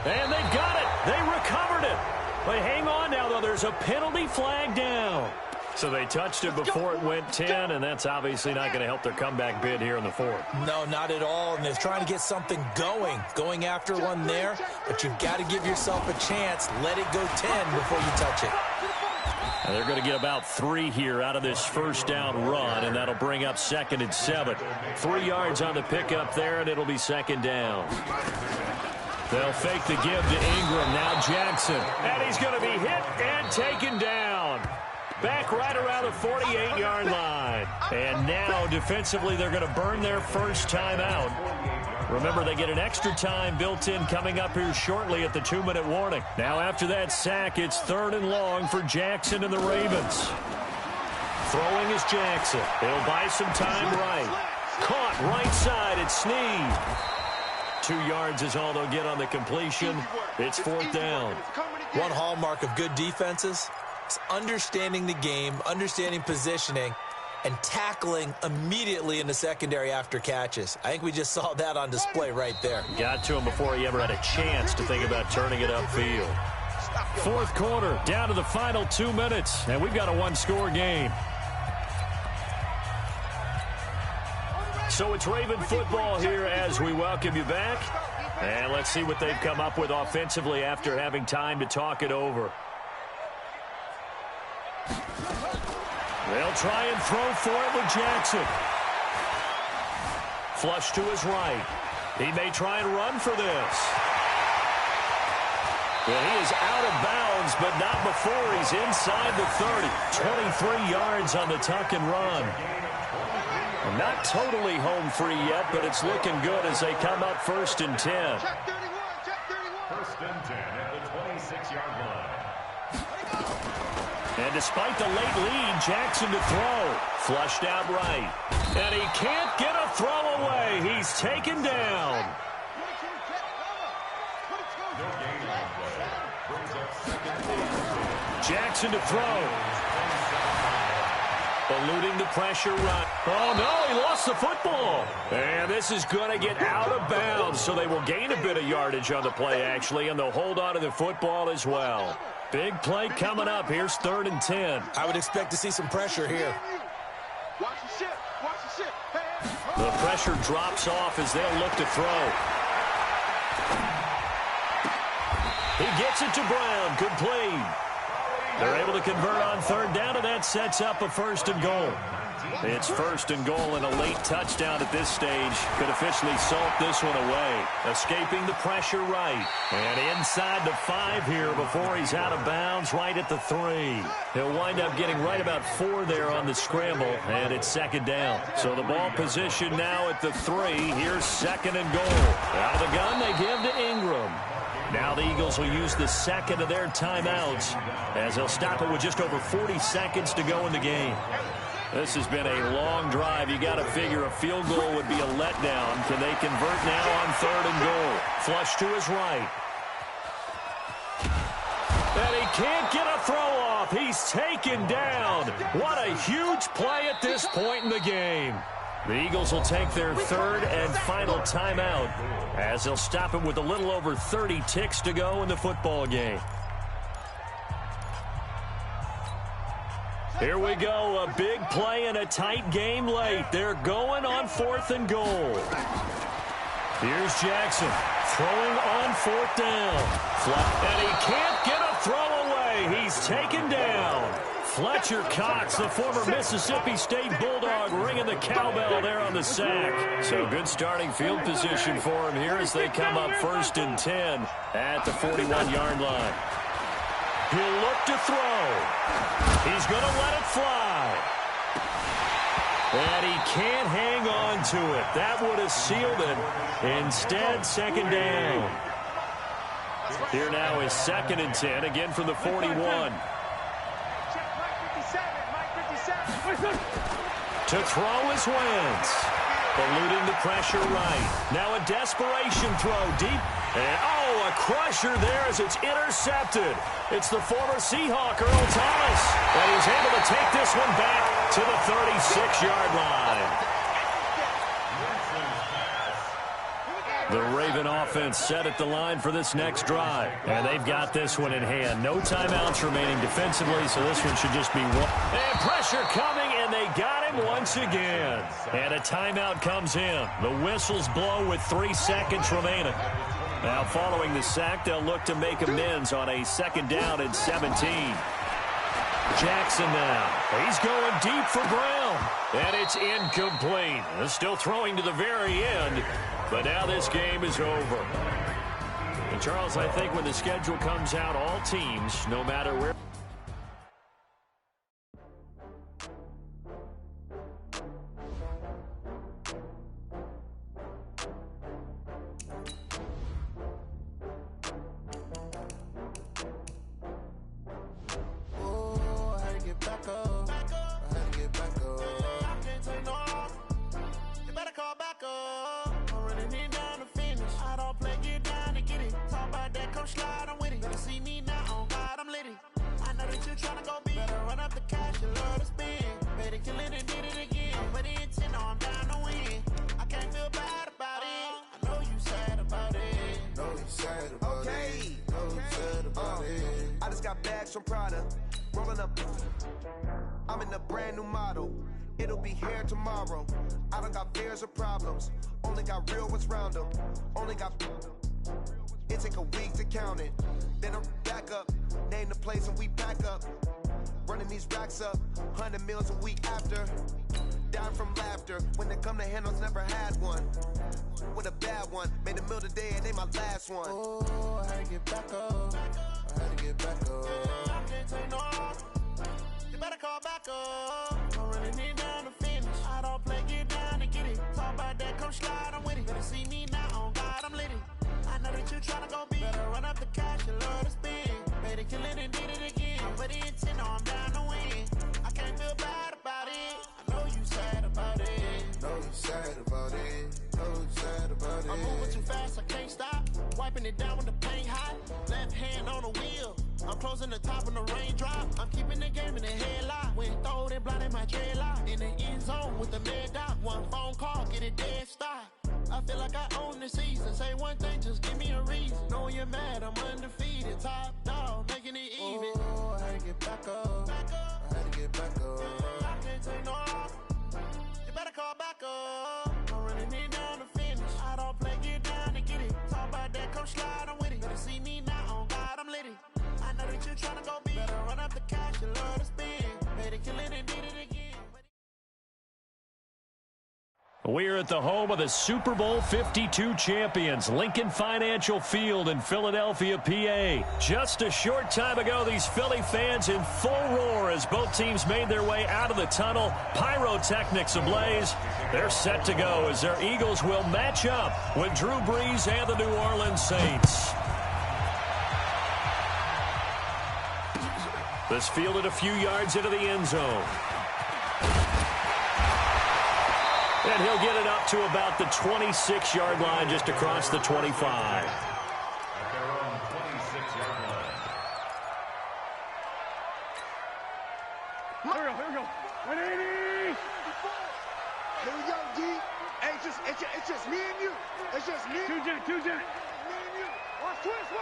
And they've got it. They recovered it. But hang on now, though. There's a penalty flag down. So they touched it before it went 10, and that's obviously not going to help their comeback bid here in the fourth. No, not at all. And they're trying to get something going after one there. But you've got to give yourself a chance. Let it go 10 before you touch it. And they're going to get about 3 here out of this first down run, and that'll bring up 2nd and 7. 3 yards on the pickup there, and it'll be 2nd down. They'll fake the give to Ingram. Now Jackson. And he's going to be hit and taken down. Back right around the 48-yard line. And now defensively they're going to burn their first time out. Remember, they get an extra time built in coming up here shortly at the 2-minute warning. Now after that sack, it's 3rd and long for Jackson and the Ravens. Throwing is Jackson. He'll buy some time right. Caught right side. It's Snead. 2 yards is all they'll get on the completion. It's 4th down. One hallmark of good defenses is understanding the game, understanding positioning, and tackling immediately in the secondary after catches. I think we just saw that on display right there. Got to him before he ever had a chance to think about turning it upfield. 4th quarter, down to the final 2 minutes, and we've got a 1-score game. So it's Raven football here as we welcome you back. And let's see what they've come up with offensively after having time to talk it over. They'll try and throw for it with Jackson. Flush to his right. He may try and run for this. Well, he is out of bounds, but not before he's inside the 30. 23 yards on the tuck and run. Not totally home free yet, but it's looking good as they come up 1st and 10. Check 31, check 31. 1st and 10 at the 26-yard line. And despite the late lead, Jackson to throw. Flushed out right. And he can't get a throw away. He's taken down. No gain on play. Brings up 2nd and 8. Jackson to throw. Eluding the pressure run. Oh, no, he lost the football. And this is going to get out of bounds, so they will gain a bit of yardage on the play, actually, and they'll hold on to the football as well. Big play coming up. Here's 3rd and 10. I would expect to see some pressure here. Watch the ship. Watch the ship. The pressure drops off as they'll look to throw. He gets it to Brown. Complete. They're able to convert on 3rd down, and that sets up a 1st and goal. It's 1st and goal, and a late touchdown at this stage could officially salt this one away. Escaping the pressure right. And inside the 5 here before he's out of bounds right at the 3. He'll wind up getting right about 4 there on the scramble, and it's 2nd down. So the ball position now at the 3. Here's 2nd and goal. Out of the gun, they give to Ingram. Now the Eagles will use the 2nd of their timeouts as they'll stop it with just over 40 seconds to go in the game. This has been a long drive. You got to figure a field goal would be a letdown. Can they convert now on 3rd and goal? Flush to his right. And he can't get a throw off. He's taken down. What a huge play at this point in the game. The Eagles will take their third and final timeout as they'll stop it with a little over 30 ticks to go in the football game. Here we go, a big play and a tight game late. They're going on 4th and goal. Here's Jackson throwing on 4th down. And he can't get a throw away. He's taken down. Fletcher Cox, the former Mississippi State Bulldog, ringing the cowbell there on the sack. So good starting field position for him here as they come up 1st and 10 at the 41-yard line. He'll look to throw. He's going to let it fly. And he can't hang on to it. That would have sealed it. Instead, 2nd down. Here now is 2nd and 10, again from the 41. To throw is Wentz. Eluding the pressure right. Now a desperation throw deep. And, oh, a crusher there as it's intercepted. It's the former Seahawk, Earl Thomas. And he's able to take this one back to the 36-yard line. The Raven offense set at the line for this next drive. And they've got this one in hand. No timeouts remaining defensively, so this one should just be one. And pressure coming, and they got him once again. And a timeout comes in. The whistles blow with 3 seconds remaining. Now following the sack, they'll look to make amends on a 2nd down and 17. Jackson now. He's going deep for Brown. And it's incomplete. They're still throwing to the very end. But now this game is over. And Charles, I think when the schedule comes out, all teams, no matter where. From Prada, rolling up. I'm in a brand new model. It'll be here tomorrow. I don't got fears or problems. Only got real ones round them. Only got. It take a week to count it. Then I'm back up. Name the place and we pack up. Running these racks up. 100 meals a week after. Down from laughter. When they come to handles, never had one. With a bad one. Made a meal today and they my last one. Oh, I had to get back up. I had to get back up. I can't take no off. You better call back up. I'm running it down to finish. I don't play, get down and get it. Talk about that, come slide, I'm with it. Better see me now, on God, I'm lit it. I know that you tryna go big. Better run up the cash, you love to spin. Made it, kill it, and did it again. But the intent, no, I'm down to win. I can't feel bad about it. I know you sad about it. Know you sad about it. Know you sad about it. I'm moving too fast, I can't stop. Wiping it down with the paint hot. Left hand on the wheel. I'm closing the top when the raindrop. I'm keeping the game in the headlock. When throwed and blinded my dreadlock. In the end zone with the mad dot. One phone call, get it dead stop. I feel like I own the season. Say one thing, just give me a reason. Knowing you're mad, I'm undefeated. Top dog, making it even. Oh, I had to get back up. I had to get back up. I can't take no off. You better call back up. I'm running it down to finish. I don't play, get down and get it. Talk about that, come slide, I'm with it. Better see me now, on God, I'm lit it. I know that you tryna go big. Better run up the cash, you love to spin. Made it, kill it, and did it again. We're at the home of the Super Bowl 52 champions, Lincoln Financial Field in Philadelphia, PA. Just a short time ago, these Philly fans in full roar as both teams made their way out of the tunnel. Pyrotechnics ablaze. They're set to go as their Eagles will match up with Drew Brees and the New Orleans Saints. This fielded a few yards into the end zone. And he'll get it up to about the 26-yard line, just across the 25. At their own 26-yard line. go. 180. Here we go, D. Hey, it's just me and you. It's just me. Two jet. Me and you. Watch twist.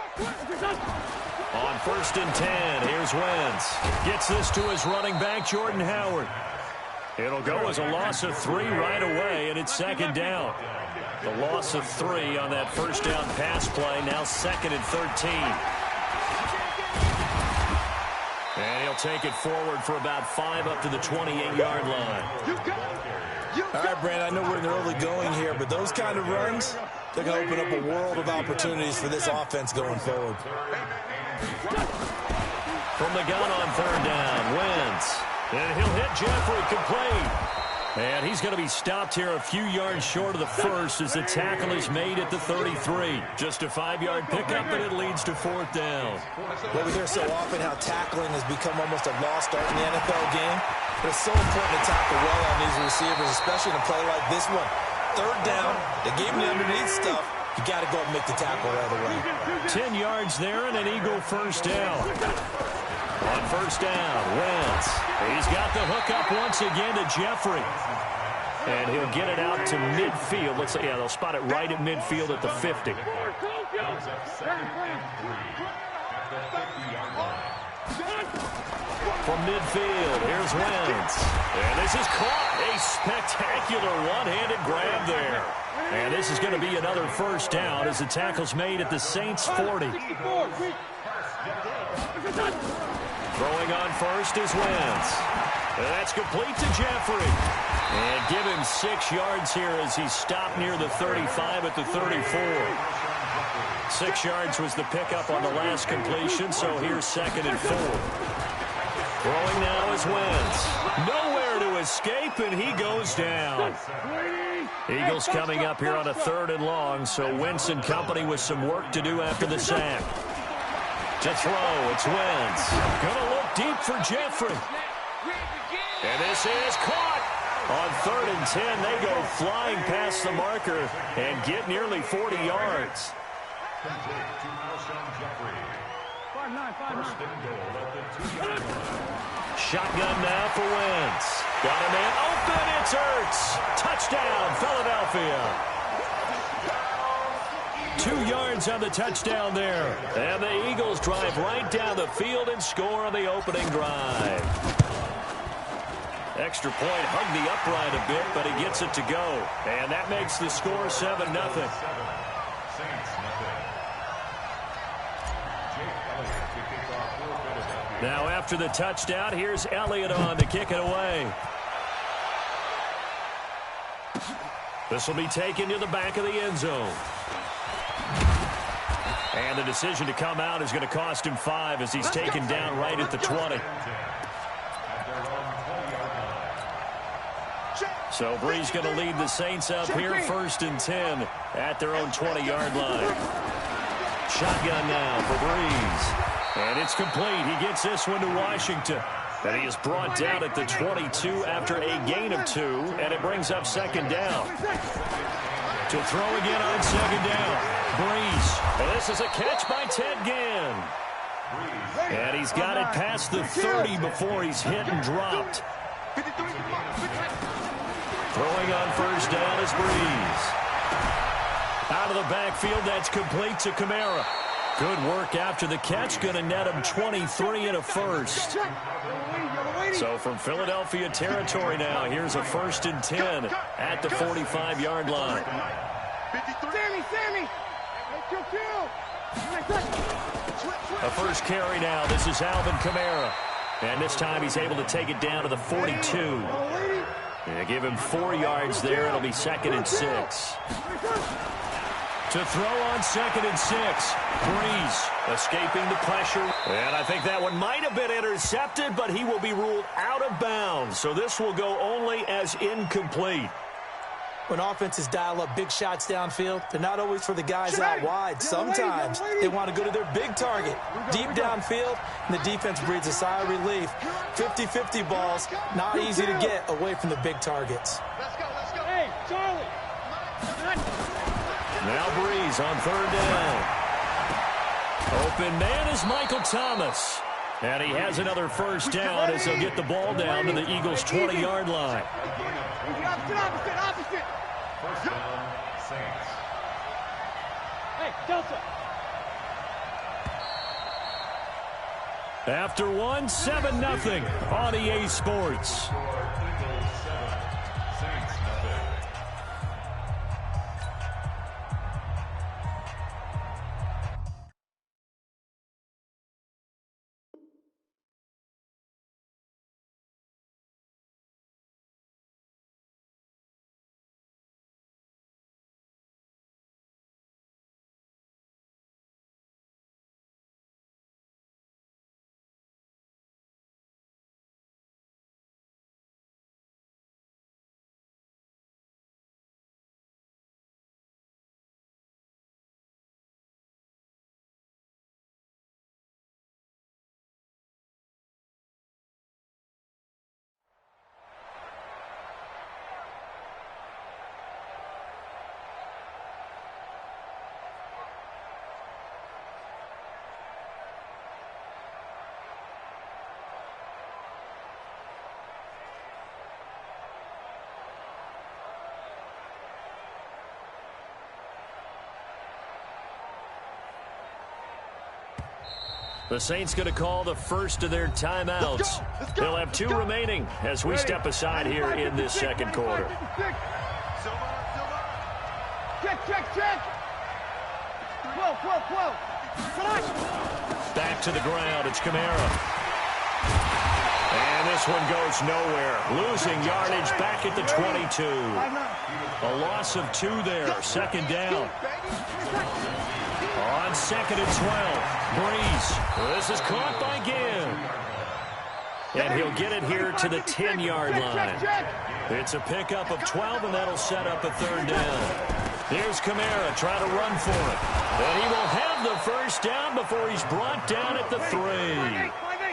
On 1st and 10, here's Wentz. Gets this to his running back, Jordan Howard. It'll go as a loss of 3 right away, and it's 2nd down. The loss of 3 on that 1st down pass play, now 2nd and 13. And he'll take it forward for about 5 up to the 28-yard line. All right, Brandon, I know we're in the early going here, but those kind of runs, they're going to open up a world of opportunities for this offense going forward. From the gun on 3rd down, Wentz. And he'll hit Jeffrey complete. And he's going to be stopped here a few yards short of the first as the tackle is made at the 33. Just a 5-yard pickup, and it leads to 4th down. Well, we hear so often how tackling has become almost a lost art in the NFL game. But it's so important to tackle well on these receivers, especially in a play like this one. 3rd down, they gave him the underneath stuff. You got to go and make the tackle right away. 10 yards there and an Eagle 1st down. On 1st down, Wentz. He's got the hook up once again to Jeffrey. And he'll get it out to midfield. They'll spot it right at midfield at the 50. From midfield, here's Wentz. And this is caught. A spectacular one-handed grab there. And this is going to be another 1st down as the tackle's made at the Saints' 40. Throwing on 1st is Wentz. And that's complete to Jeffrey. And give him 6 yards here as he's stopped near the 35 at the 34. 6 yards was the pickup on the last completion, so here's 2nd and 4. Throwing now is Wentz. Nowhere to escape, and he goes down. Eagles coming up here on a 3rd and long, so Wentz and company with some work to do after the sack. To throw, it's Wentz. Gonna look deep for Jeffrey. And this is caught. On 3rd and 10, they go flying past the marker and get nearly 40 yards. Shotgun now for Wentz. Got a man open, it's Ertz. Touchdown, Philadelphia. 2 yards on the touchdown there. And the Eagles drive right down the field and score on the opening drive. Extra point, hugged the upright a bit, but he gets it to go. And that makes the score 7-0. Now after the touchdown, here's Elliott on to kick it away. This will be taken to the back of the end zone. And the decision to come out is going to cost him 5 as he's taken down right at the 20. So Brees going to lead the Saints up here, 1st and 10 at their own 20-yard line. Shotgun now for Brees. And it's complete. He gets this one to Washington. And he is brought down at the 22 after a gain of 2. And it brings up 2nd down. To throw again on 2nd down. Brees. And this is a catch by Ted Ginn. And he's got it past the 30 before he's hit and dropped. Throwing on 1st down is Brees. Out of the backfield, that's complete to Kamara. Good work after the catch. Going to net him 23 and a 1st. So from Philadelphia territory now, here's a 1st and 10 at the 45-yard line. Sammy! A first carry now. This is Alvin Kamara. And this time he's able to take it down to the 42. And give him 4 yards there. It'll be 2nd and 6. To throw on 2nd and 6. Brees escaping the pressure. And I think that one might have been intercepted, but he will be ruled out of bounds. So this will go only as incomplete. When offenses dial up big shots downfield, they're not always for the guys out wide. Sometimes they want to go to their big target, deep downfield, and the defense breathes a sigh of relief. 50-50 balls, not easy to get away from the big targets. Let's go. Hey, Charlie. Now Brees on 3rd down. Open man is Michael Thomas. And he has another first down as he'll get the ball down to the Eagles' 20-yard line. Opposite. First down, Saints. Hey, Delta. After 7-0 on EA Sports. Eagles 7, Saints nothing. The Saints going to call the first of their timeouts. They'll have 2 remaining as we step aside here in this second quarter. Check. Whoa. Back to the ground. It's Kamara. And this one goes nowhere. Losing yardage back at the 22. A loss of 2 there. Second down. On second and 12. Breeze. This is caught by Gibb. And he'll get it here to the 10-yard line. It's a pickup of 12, and that'll set up a third down. Here's Kamara trying to run for it. And he will have the first down before he's brought down at the 3.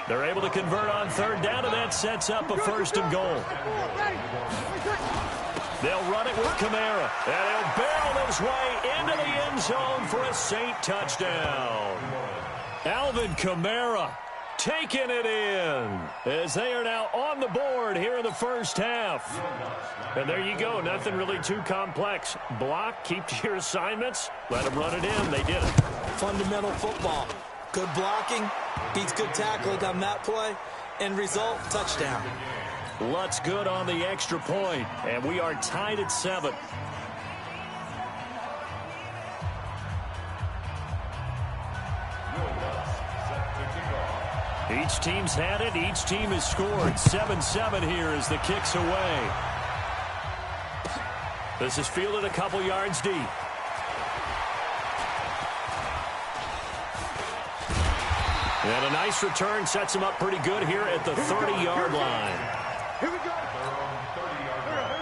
They're able to convert on third down, and that sets up a first and goal. They'll run it with Kamara, and he'll barrel his way into the end zone for a Saint touchdown. Alvin Kamara taking it in as they are now on the board here in the first half. And there you go. Nothing really too complex. Block, keep to your assignments, let them run it in. They did it. Fundamental football. Good blocking, beats good tackling on that play. End result, touchdown. Lutz good on the extra point, and we are tied at 7. Each team's had it. Each team has scored. 7-7 here as the kick's away. This is fielded a couple yards deep. And a nice return sets him up pretty good here at the 30-yard line. Here we go.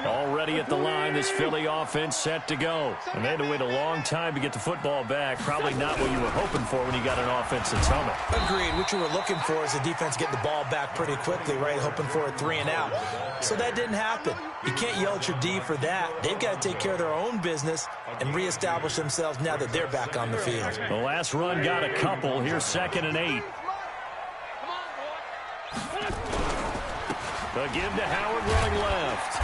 Already at the line, this Philly offense set to go. And they had to wait a long time to get the football back. Probably not what you were hoping for when you got an offense that's humming. Agreed. What you were looking for is the defense getting the ball back pretty quickly, right? Hoping for a 3 and out. So that didn't happen. You can't yell at your D for that. They've got to take care of their own business and reestablish themselves now that they're back on the field. The last run got a couple. Here's 2nd and 8. The give to Howard running left.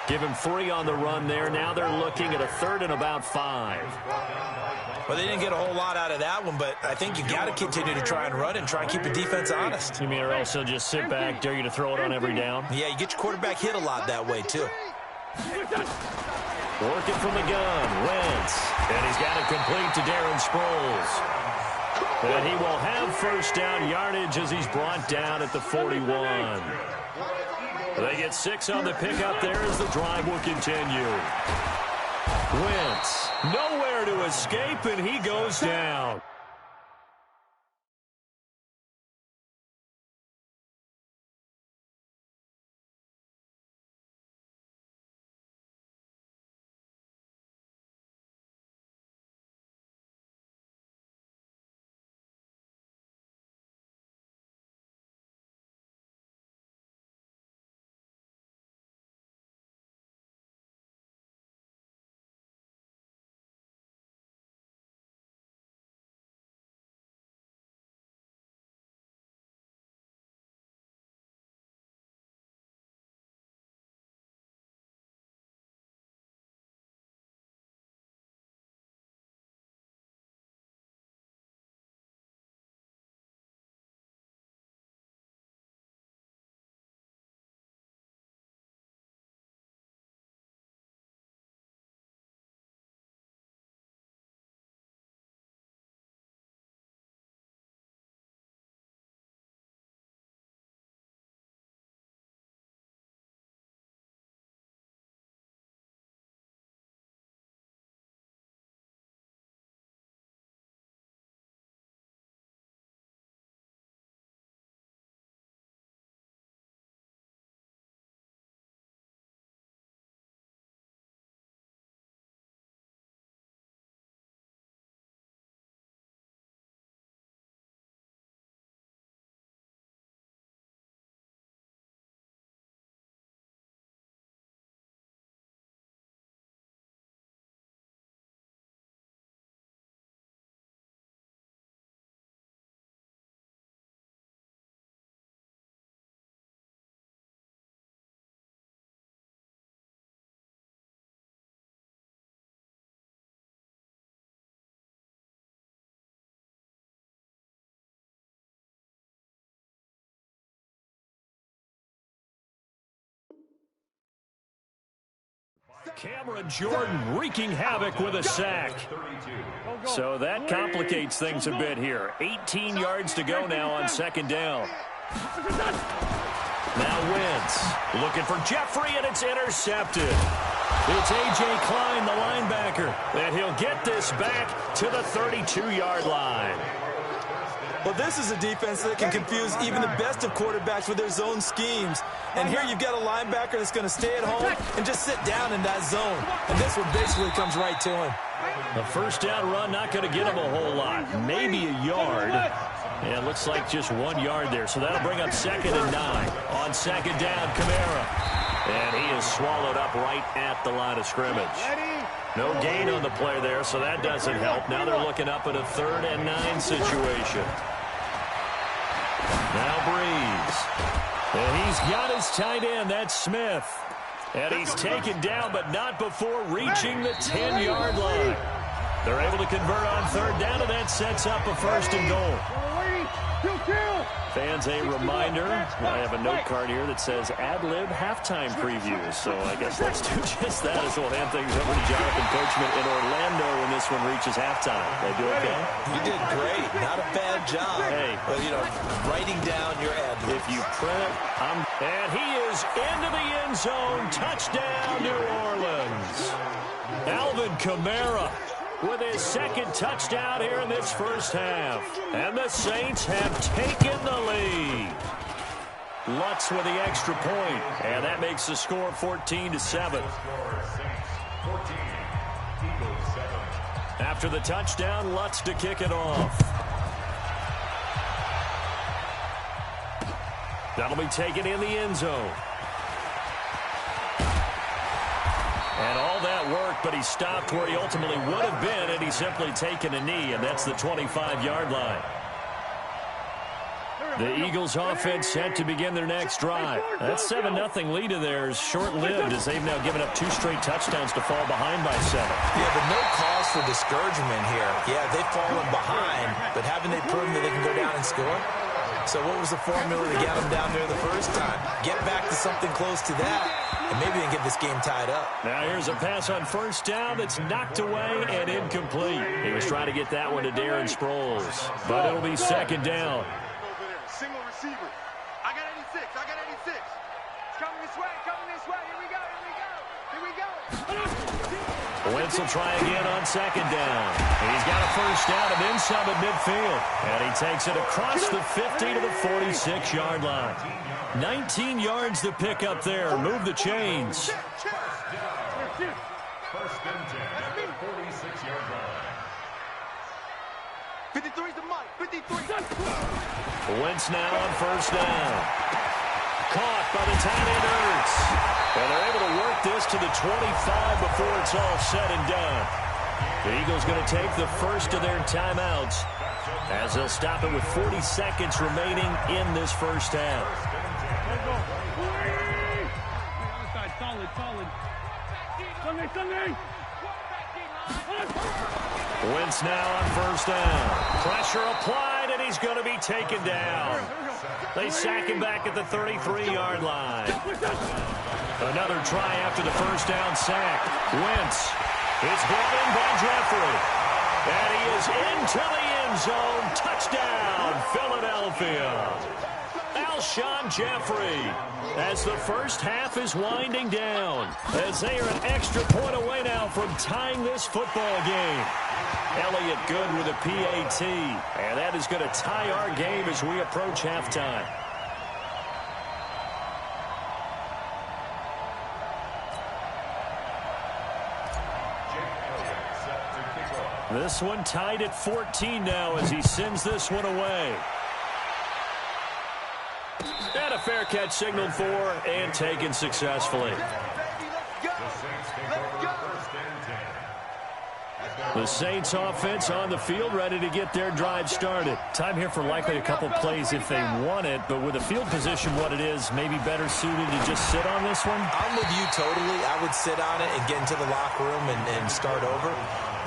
Give him 3 on the run there. Now they're looking at a 3rd and about 5. Well, they didn't get a whole lot out of that one, but I think you got to continue to try and run and try and keep the defense honest. You mean or else they'll just sit back, dare you to throw it on every down? Yeah, you get your quarterback hit a lot that way, too. Working from the gun, Wentz. And he's got it complete to Darren Sproles. And he will have first down yardage as he's brought down at the 41. They get 6 on the pickup there as the drive will continue. Wentz, nowhere to escape, and he goes down. Cameron Jordan wreaking havoc with a sack. So that complicates things a bit here. 18 yards to go now on second down. Now Wentz looking for Jeffrey, and it's intercepted. It's A.J. Klein, the linebacker, and he'll get this back to the 32-yard line. Well, this is a defense that can confuse even the best of quarterbacks with their zone schemes. And here you've got a linebacker that's going to stay at home and just sit down in that zone. And this one basically comes right to him. The first down run not going to get him a whole lot. Maybe a yard. And it looks like just 1 yard there. So that'll bring up 2nd and 9. On second down, Kamara. And he is swallowed up right at the line of scrimmage. No gain on the play there, so that doesn't help. Now they're looking up at a 3rd and 9 situation. Now Breeze. And he's got his tight end. That's Smith. And he's taken down, but not before reaching the 10-yard line. They're able to convert on 3rd down, and that sets up a 1st and goal. Fans, a reminder, I have a note card here that says ad-lib halftime previews. So I guess let's do just that as we'll hand things over to Jonathan Coachman in Orlando when this one reaches halftime. They do okay? You did great. Not a bad job. Hey. But, you know, writing down your ad-lib. If you print it, and he is into the end zone. Touchdown, New Orleans. Alvin Kamara with his 2nd touchdown here in this first half. And the Saints have taken the lead. Lutz with the extra point, and that makes the score 14-7. After the touchdown, Lutz to kick it off. That'll be taken in the end zone. And all that worked, but he stopped where he ultimately would have been, and he's simply taken a knee, and that's the 25-yard line. The Eagles offense set to begin their next drive. That 7-0 lead of theirs short-lived as they've now given up 2 straight touchdowns to fall behind by 7. Yeah, but no cause for discouragement here. Yeah, they've fallen behind, but haven't they proven that they can go down and score? So what was the formula to get them down there the first time? Get back to something close to that, and maybe they can get this game tied up. Now here's a pass on 1st down that's knocked away and incomplete. He was trying to get that one to Darren Sproles, but it'll be 2nd down. Single receiver. I got 86. I got 86. It's coming this way. Coming this way. Here we go. Here we go. Here we go. Wentz will try again on 2nd down. He's got a 1st down and then some at midfield. And he takes it across the 50 to the 46-yard line. 19 yards to pick up there. Move the chains. 1st and 10 at the 46-yard line. 53's the mic. 53. Wentz now on 1st down. Caught by the tight end Ertz. And they're able to work this to the 25 before it's all said and done. The Eagles going to take the first of their timeouts as they'll stop it with 40 seconds remaining in this first half. Wentz now on 1st down. Pressure applied, and he's going to be taken down. They sack him back at the 33-yard line. Another try after the 1st down sack. Wentz. It's brought in by Jeffrey. And he is into the end zone. Touchdown, Philadelphia. Alshon Jeffrey, as the first half is winding down, as they are an extra point away now from tying this football game. Elliott good with a PAT, and that is going to tie our game as we approach halftime. This one tied at 14 now as he sends this one away. And a fair catch signaled for and taken successfully. The Saints offense on the field ready to get their drive started. Time here for likely a couple plays if they want it, but with the field position what it is, maybe better suited to just sit on this one? I'm with you totally. I would sit on it and get into the locker room and start over.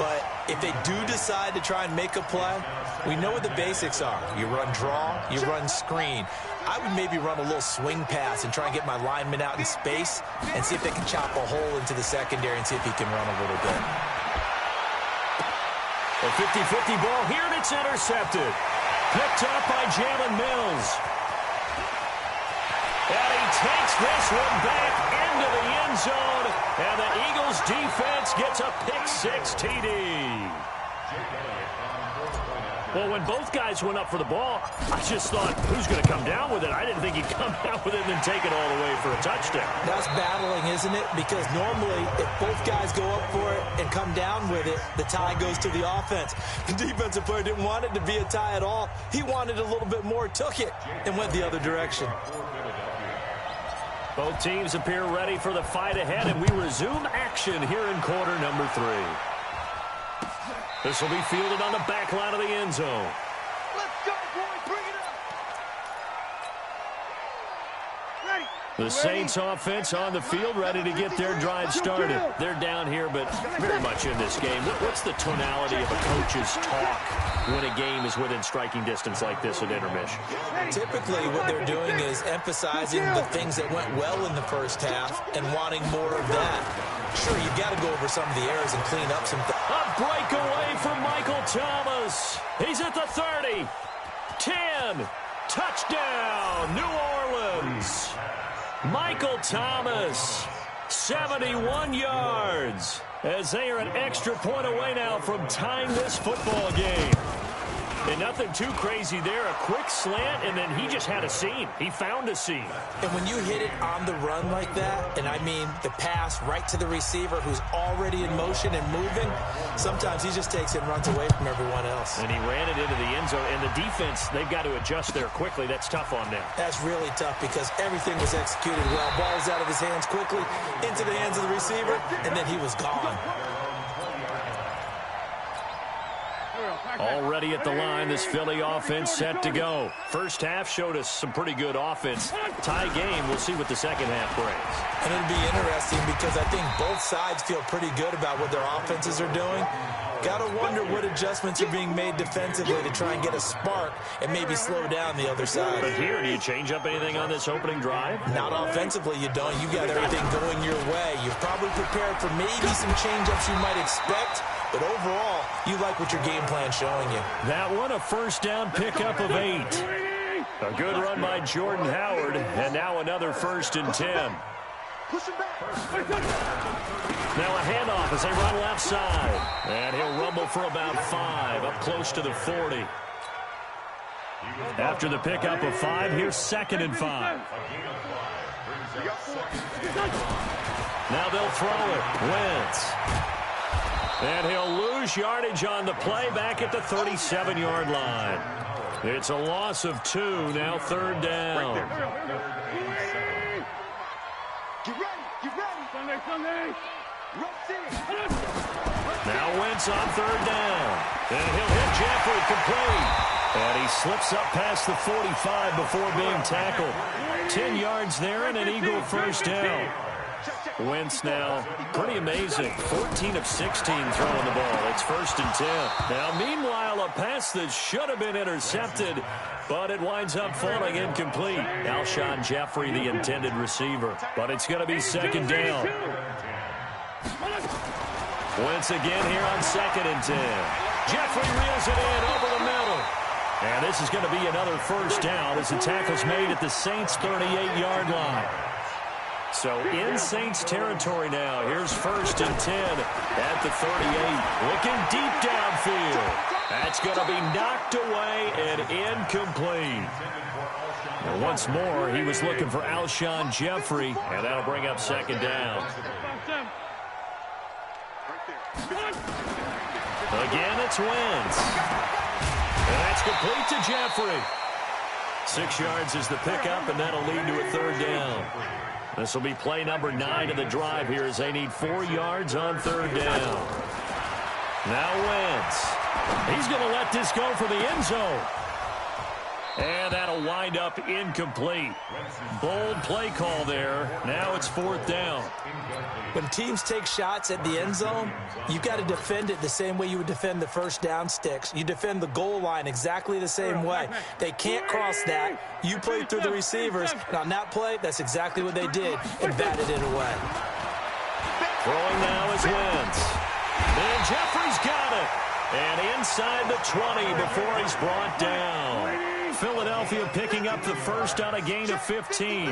But if they do decide to try and make a play, we know what the basics are. You run draw, you run screen. I would maybe run a little swing pass and try and get my lineman out in space and see if they can chop a hole into the secondary and see if he can run a little bit. A 50-50 ball here, and it's intercepted. Picked up by Jalen Mills. And he takes this one back into the end zone, and the Eagles defense gets a pick-6 TD. Well, when both guys went up for the ball, I just thought, who's going to come down with it? I didn't think he'd come down with it and then take it all the way for a touchdown. That's battling, isn't it? Because normally, if both guys go up for it and come down with it, the tie goes to the offense. The defensive player didn't want it to be a tie at all. He wanted a little bit more, took it, and went the other direction. Both teams appear ready for the fight ahead, and we resume action here in quarter number 3. This will be fielded on the back line of the end zone. Let's go, boys. Bring it up. Ready. The Saints offense on the field, ready to get their drive started. They're down here, but very much in this game. What's the tonality of a coach's talk when a game is within striking distance like this at intermission? Typically, what they're doing is emphasizing the things that went well in the first half and wanting more of that. Sure, you've got to go over some of the errors and clean up some things. A breakaway from Michael Thomas. He's at the 30. 10. Touchdown, New Orleans. Michael Thomas, 71 yards, as they are an extra point away now from tying this football game. And nothing too crazy there. A quick slant, and then he just had a seam. He found a seam. And when you hit it on the run like that, and I mean the pass right to the receiver who's already in motion and moving, sometimes he just takes it and runs away from everyone else. And he ran it into the end zone. And the defense, they've got to adjust there quickly. That's tough on them. That's really tough because everything was executed well. Ball was out of his hands quickly, into the hands of the receiver, and then he was gone. Already at the line, this Philly offense set to go. First half showed us some pretty good offense. Tie game, we'll see what the second half brings. And it'll be interesting because I think both sides feel pretty good about what their offenses are doing. Got to wonder what adjustments are being made defensively to try and get a spark and maybe slow down the other side. But here, do you change up anything on this opening drive? Not offensively, you don't. You got everything going your way. You're probably prepared for maybe some change-ups you might expect. But overall, you like what your game plan's showing you. That one, a first down pickup of 8. A good run by Jordan Howard, and now another 1st and 10. Now a handoff as they run left side. And he'll rumble for about 5, up close to the 40. After the pickup of 5, here's 2nd and 5. Now they'll throw it. Wentz. And he'll lose yardage on the play back at the 37-yard line. It's a loss of 2, now 3rd down. Get ready. Sunday. Now Wentz on 3rd down. And he'll hit Jeffrey complete. And he slips up past the 45 before being tackled. 10 yards there and an Eagle first down. Wentz now, pretty amazing. 14 of 16 throwing the ball. It's 1st and 10. Now, meanwhile, a pass that should have been intercepted, but it winds up falling incomplete. Alshon Jeffrey, the intended receiver. But it's going to be 2nd down. Wentz again here on 2nd and 10. Jeffrey reels it in over the middle. And this is going to be another 1st down as the tackle's made at the Saints' 38-yard line. So in Saints territory now. Here's 1st and 10 at the 38. Looking deep downfield. That's going to be knocked away and incomplete. And once more, he was looking for Alshon Jeffrey, and that'll bring up 2nd down. Again, it's Wentz. And that's complete to Jeffrey. 6 yards is the pickup, and that'll lead to a 3rd down. This will be play number 9 of the drive here as they need 4 yards on 3rd down. Now Wentz. He's going to let this go for the end zone. And that'll wind up incomplete. Bold play call there. Now it's 4th down. When teams take shots at the end zone, you've got to defend it the same way you would defend the first down sticks. You defend the goal line exactly the same way. They can't cross that. You play through the receivers. And on that play, that's exactly what they did and batted it away. Throwing now is Wentz. And Jeffrey's got it. And inside the 20 before he's brought down. Philadelphia picking up the first on a gain of 15.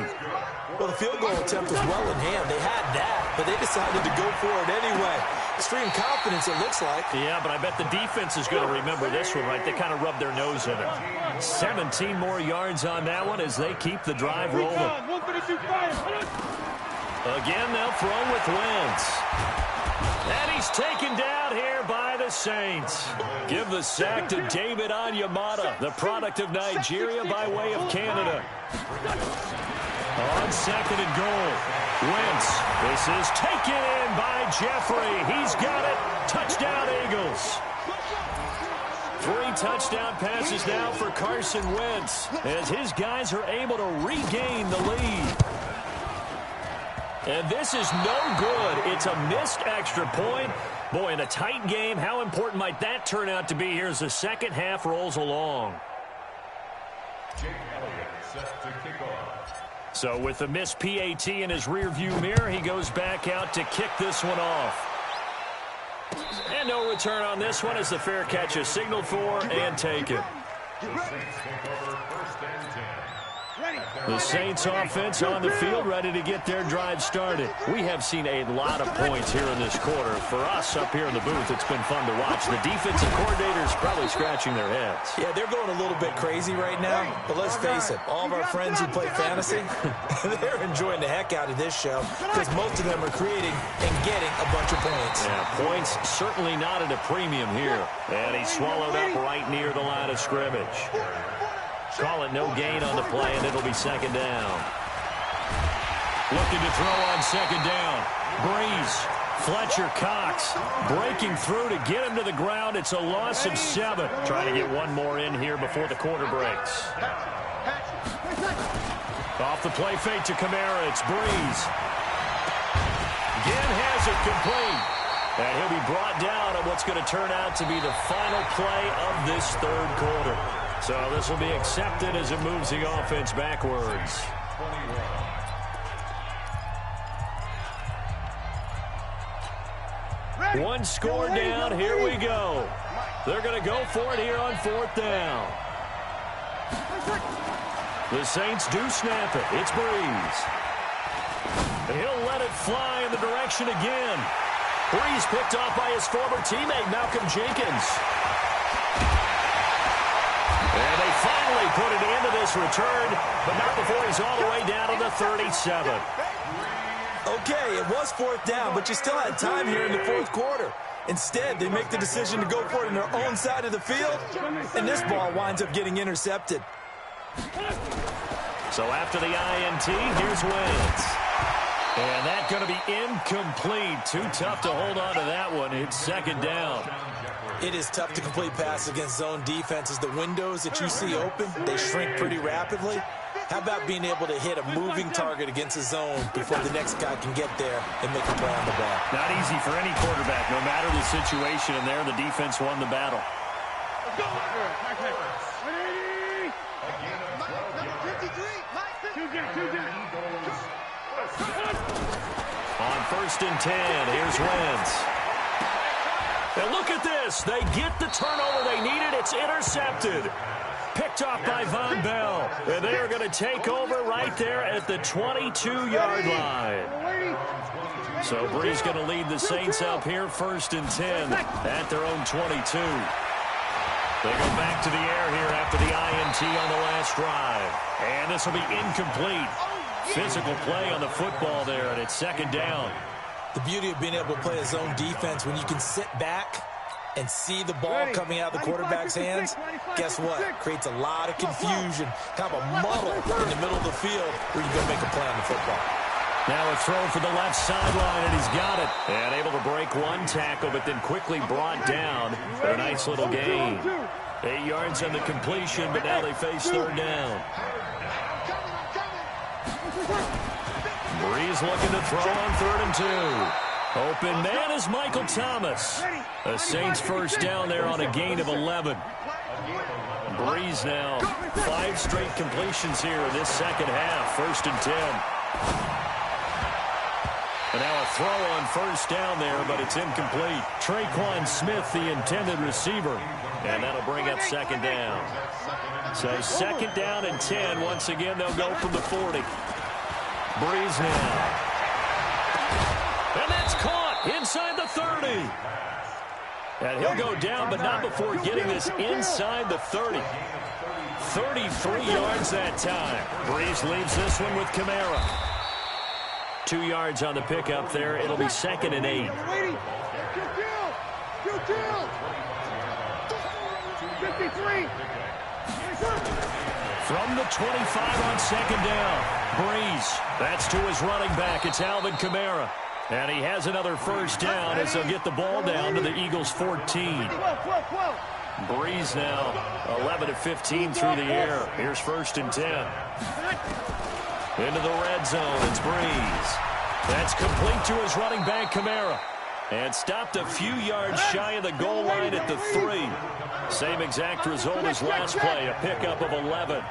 Well, the field goal attempt was well in hand. They had that, but they decided to go for it anyway. Extreme confidence, it looks like. Yeah, but I bet the defense is going to remember this one, right? They kind of rubbed their nose in it. 17 more yards on that one as they keep the drive rolling. Again, they'll throw with Wentz. And he's taken down here by the Saints. Give the sack to David Onyemata, the product of Nigeria by way of Canada. On 2nd and goal, Wentz. This is taken in by Jeffrey. He's got it. Touchdown, Eagles. 3 touchdown passes now for Carson Wentz as his guys are able to regain the lead. And this is no good. It's a missed extra point. Boy, in a tight game, how important might that turn out to be here as the second half rolls along? Jake Elliott set to kick off. So with the missed PAT in his rearview mirror, he goes back out to kick this one off. And no return on this one as the fair catch is signaled for and taken. The Saints take over 1st and 10. The Saints offense on the field ready to get their drive started. We have seen a lot of points here in this quarter. For us up here in the booth, it's been fun to watch. The defensive coordinators probably scratching their heads. Yeah, they're going a little bit crazy right now. But let's face it, all of our friends who play fantasy, they're enjoying the heck out of this show because most of them are creating and getting a bunch of points. Yeah, points certainly not at a premium here. And he's swallowed up right near the line of scrimmage. Call it no gain on the play, and it'll be 2nd down. Looking to throw on 2nd down. Breeze, Fletcher Cox breaking through to get him to the ground. It's a loss of 7. Trying to get one more in here before the quarter breaks. Off the play fake to Kamara. It's Breeze. Again has it complete. And he'll be brought down on what's going to turn out to be the final play of this 3rd quarter. So this will be accepted as it moves the offense backwards. 21. One score down. Here we go. They're going to go for it here on 4th down. The Saints do snap it. It's Breeze. He'll let it fly in the direction again. Breeze picked off by his former teammate, Malcolm Jenkins. And they finally put an end to this return, but not before he's all the way down to the 37. Okay, it was 4th down, but you still had time here in the 4th quarter. Instead, they make the decision to go for it on their own side of the field, and this ball winds up getting intercepted. So after the INT, here's Wentz. And that's going to be incomplete. Too tough to hold on to that one. It's 2nd down. It is tough to complete passes against zone defenses. The windows that you see open, they shrink pretty rapidly. How about being able to hit a moving target against a zone before the next guy can get there and make a play on the ball? Not easy for any quarterback. No matter the situation in there, the defense won the battle. On 1st and 10, here's Wentz. And look at this. They get the turnover they needed. It's intercepted. Picked off by Von Bell. And they are going to take over right there at the 22-yard line. So Breeze going to lead the Saints up here 1st and 10 at their own 22. They go back to the air here after the INT on the last drive. And this will be incomplete. Physical play on the football there, and it's 2nd down. The beauty of being able to play a zone defense when you can sit back and see the ball coming out of the quarterback's hands, guess what? Creates a lot of confusion, kind of a muddle in the middle of the field where you go make a play on the football. Now a throw for the left sideline, and he's got it. And able to break one tackle, but then quickly brought down for a nice little gain. 8 yards on the completion, but now they face third down. Breeze looking to throw on 3rd and 2. Open man is Michael Thomas. The Saints first down there on a gain of 11. Breeze now 5 straight completions here in this second half. 1st and 10. And now a throw on first down there, but it's incomplete. Traquan Smith, the intended receiver. And that'll bring up second down. So second down and 10. Once again, they'll go from the 40. Breeze now. And that's caught inside the 30. And he'll go down, but not before getting this inside the 30. 33 yards that time. Breeze leaves this one with Kamara. 2 yards on the pickup there. It'll be 2nd and 8. 53. From the 25 on second down. Breeze. That's to his running back. It's Alvin Kamara. And he has another first down as they'll get the ball down to the Eagles' 14. Breeze now 11 of 15 through the air. Here's 1st and 10. Into the red zone. It's Breeze. That's complete to his running back, Kamara. And stopped a few yards shy of the goal line at the 3. Same exact result as last play, a pickup of 11.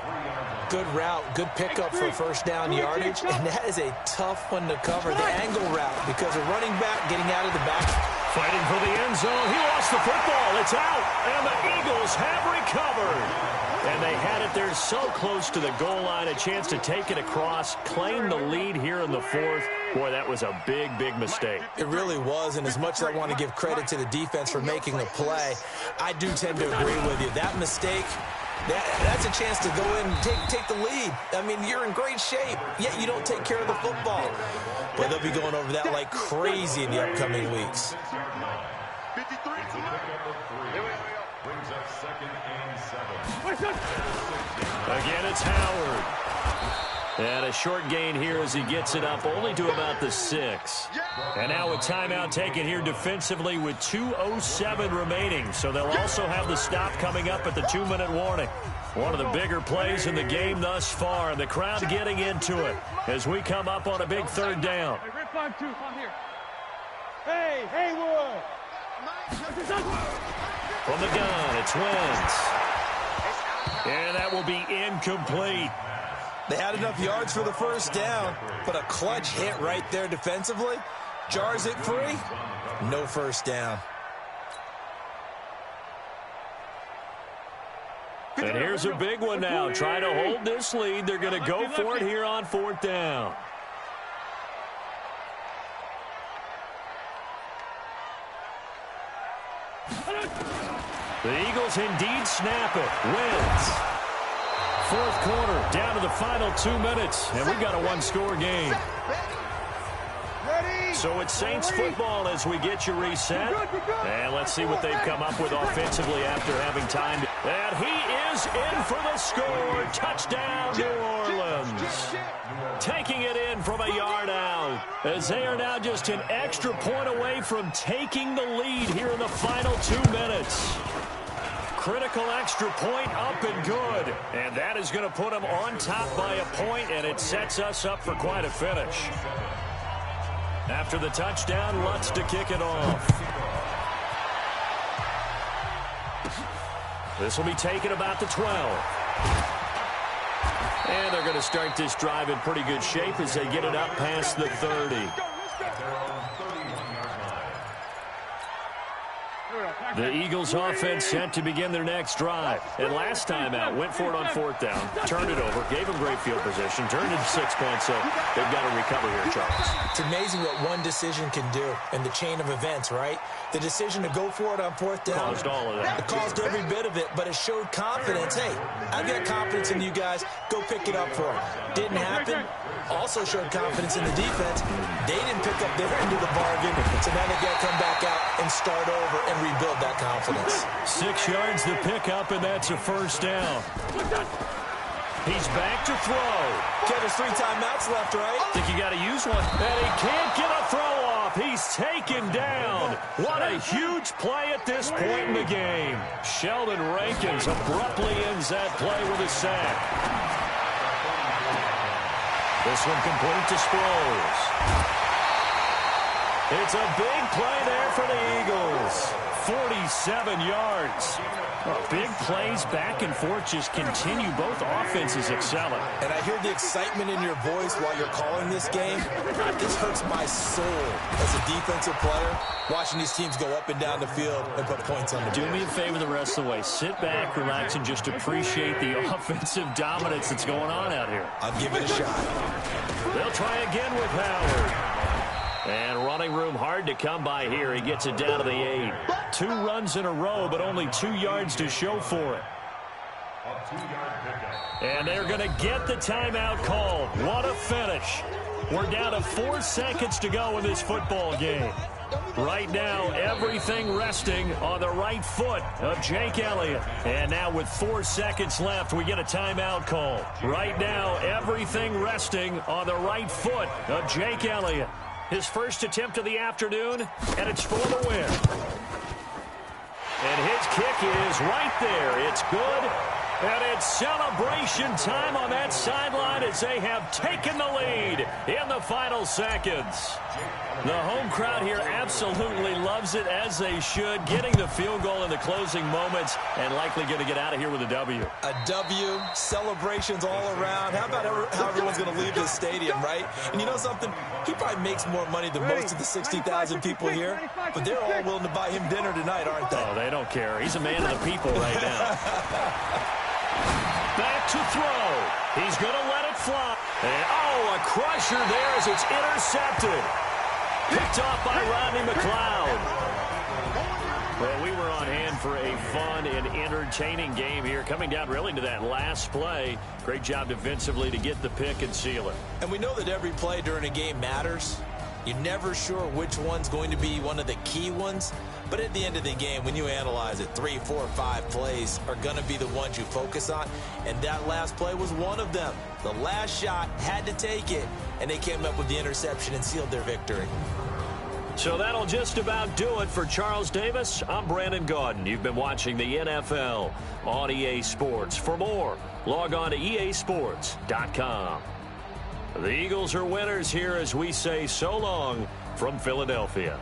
Good route, good pickup for first down yardage, and that is a tough one to cover, the angle route, because a running back getting out of the back. Fighting for the end zone. He lost the football. It's out, and the Eagles have recovered. And they had it there so close to the goal line, a chance to take it across, claim the lead here in the 4th. Boy, that was a big, big mistake. It really was, and as much as I want to give credit to the defense for making the play, I do tend to agree with you. That mistake, that's a chance to go in and take the lead. I mean, you're in great shape, yet you don't take care of the football. But they'll be going over that like crazy in the upcoming weeks. 53. Brings up 2nd and 7. Again, it's Howard. And a short gain here as he gets it up only to about the 6. And now a timeout taken here defensively with 2:07 remaining. So they'll also have the stop coming up at the 2-minute warning. One of the bigger plays in the game thus far. And the crowd getting into it as we come up on a big 3rd down. Hey, Haywood. From the gun, it's Wentz. And that will be incomplete. They had enough yards for the first down, but a clutch hit right there defensively. Jars it free. No first down. And here's a big one now. Trying to hold this lead. They're going to go for it here on 4th down. The Eagles indeed snap it. Wins. 4th quarter, down to the final 2 minutes, and we've got a 1-score game. So it's Saints football as we get you reset. And let's see what they've come up with offensively after having time. And he is in for the score. Touchdown, New Orleans. Taking it in from a yard out, as they are now just an extra point away from taking the lead here in the final 2 minutes. Critical extra point up and good. And that is going to put them on top by a point, and it sets us up for quite a finish. After the touchdown, Lutz to kick it off. This will be taken about the 12. And they're going to start this drive in pretty good shape as they get it up past the 30. The Eagles offense set to begin their next drive. And last time out, went for it on 4th down, turned it over, gave them great field position, turned into 6 points, so they've got to recover here, Charles. It's amazing what one decision can do in the chain of events, right? The decision to go for it on 4th down. Caused all of that. It caused every bit of it, but it showed confidence. Hey, I've got confidence in you guys. Go pick it up for them. Didn't happen. Also showed confidence in the defense. They didn't pick up their end of the bargain, so now they've got to come back out and start over and rebuild that confidence. 6 yards to pick up, and that's a first down. He's back to throw. Okay, there's 3 timeouts left, right? I think you got to use one. And he can't get a throw off. off. He's taken down. What a huge play at this point in the game. Sheldon Rankins abruptly ends that play with a sack. This one complete to Sproles. It's a big play there for the Eagles. 47 yards. Big plays back and forth just continue. Both offenses excelling. And I hear the excitement in your voice while you're calling this game. This hurts my soul as a defensive player, watching these teams go up and down the field and put points on the board. Do me a favor the rest of the way. Sit back, relax, and just appreciate the offensive dominance that's going on out here. I'll give it a shot. They'll try again with Howard. And running room hard to come by here. He gets it down to the 8. 2 runs in a row, but only 2 yards to show for it. And they're going to get the timeout called. What a finish. We're down to 4 seconds to go in this football game. Right now, everything resting on the right foot of Jake Elliott. And now with 4 seconds left, we get a timeout call. Right now, everything resting on the right foot of Jake Elliott. His first attempt of the afternoon, and it's for the win. And his kick is right there. It's good. And it's celebration time on that sideline as they have taken the lead in the final seconds. The home crowd here absolutely loves it, as they should, getting the field goal in the closing moments and likely going to get out of here with a W. A W, celebrations all around. How about how everyone's going to leave this stadium, right? And you know something? He probably makes more money than most of the 60,000 people here, but they're all willing to buy him dinner tonight, aren't they? Oh, they don't care. He's a man of the people right now. Back to throw. He's going to let it fly. And, oh, a crusher there as it's intercepted. Picked off by Rodney McLeod. Well, we were on hand for a fun and entertaining game here. Coming down really to that last play. Great job defensively to get the pick and seal it. And we know that every play during a game matters. You're never sure which one's going to be one of the key ones. But at the end of the game, when you analyze it, 3, 4, 5 plays are going to be the ones you focus on. And that last play was one of them. The last shot had to take it, and they came up with the interception and sealed their victory. So that'll just about do it for Charles Davis. I'm Brandon Gaudin. You've been watching the NFL on EA Sports. For more, log on to easports.com. The Eagles are winners here as we say so long from Philadelphia.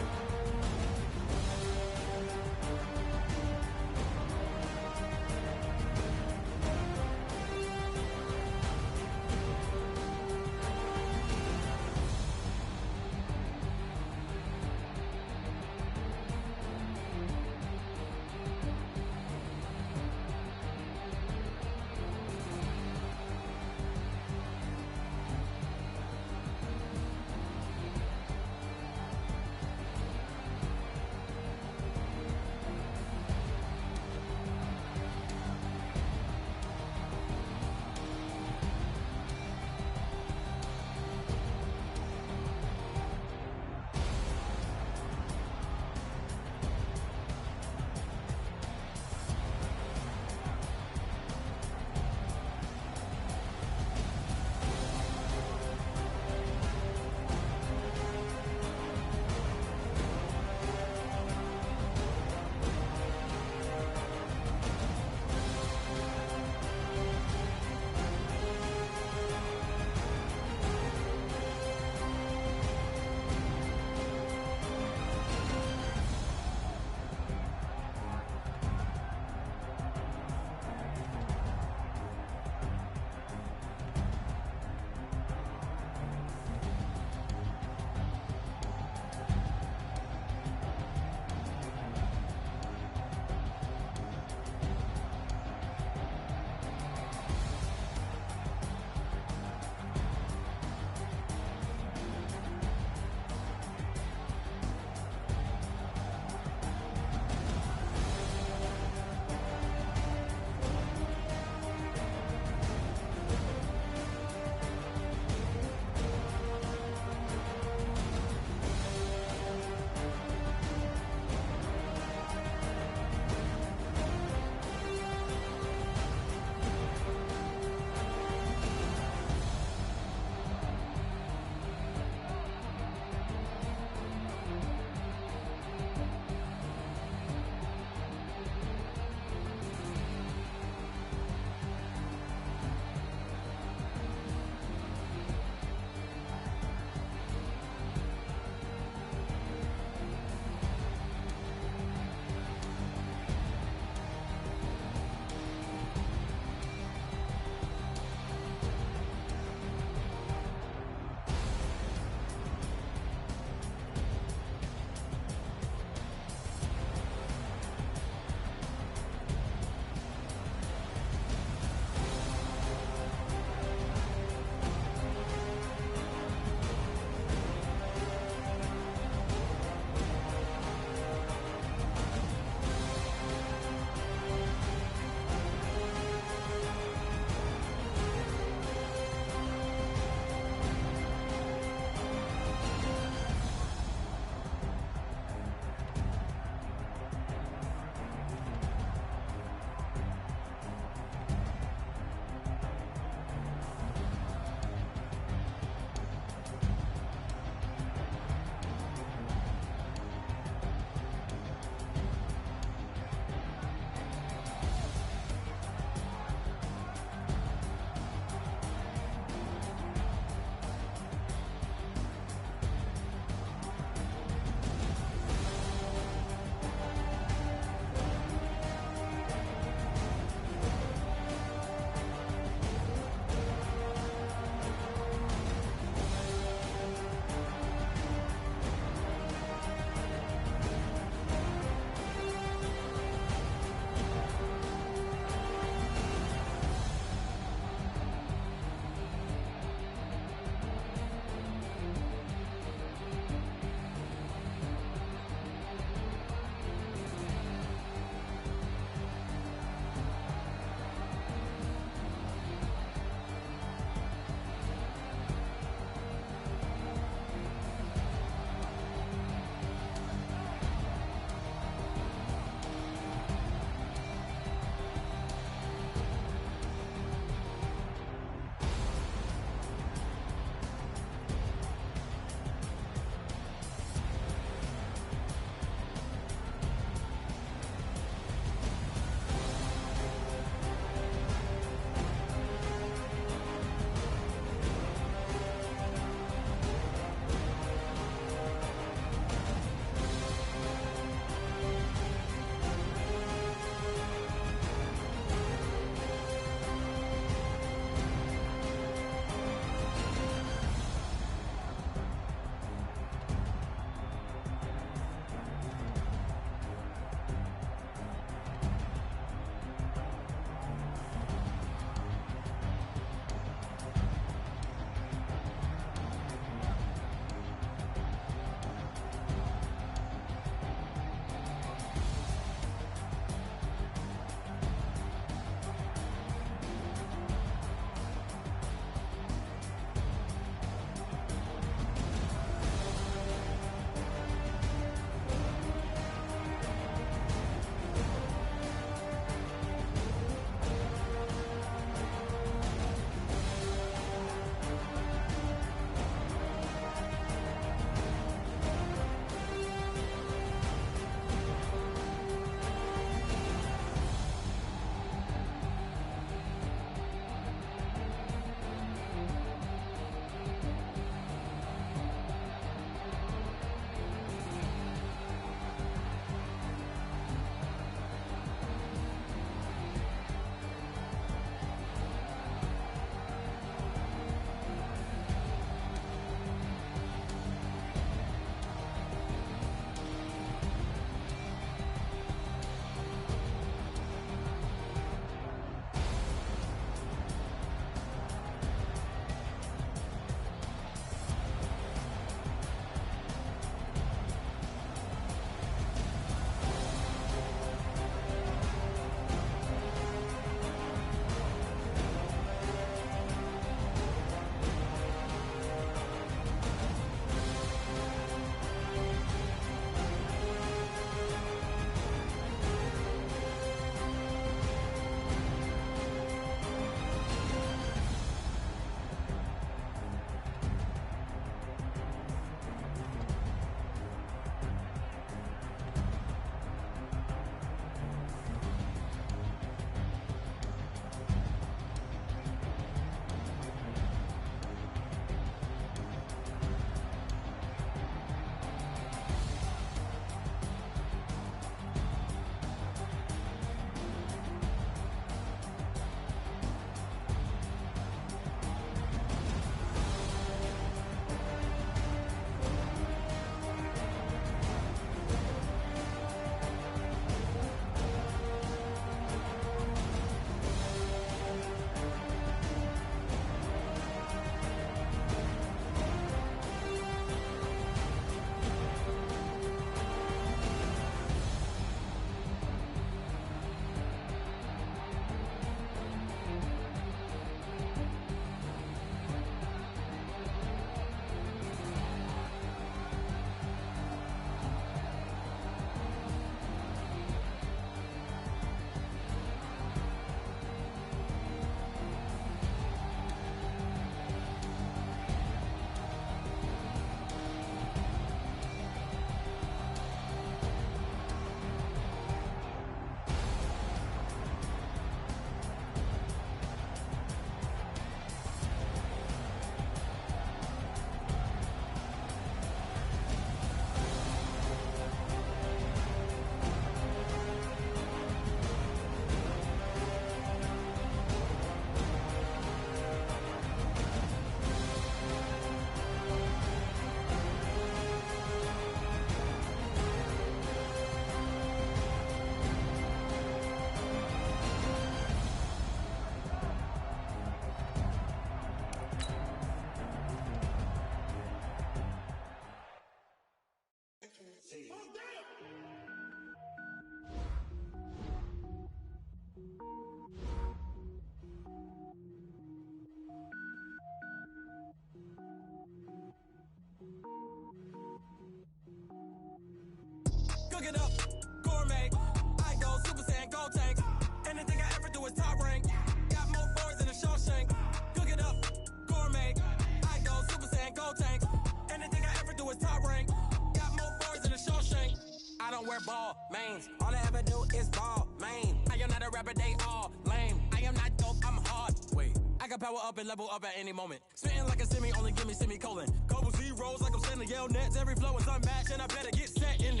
ball, mains. All I ever do is ball, main. I am not a rapper, they all lame. I am not dope, I'm hard. Wait, I can power up and level up at any moment. Spitting like a semi, only give me semicolon. Couple zeros like I'm sending yell nets. Every flow is unmatched, and I better get set in.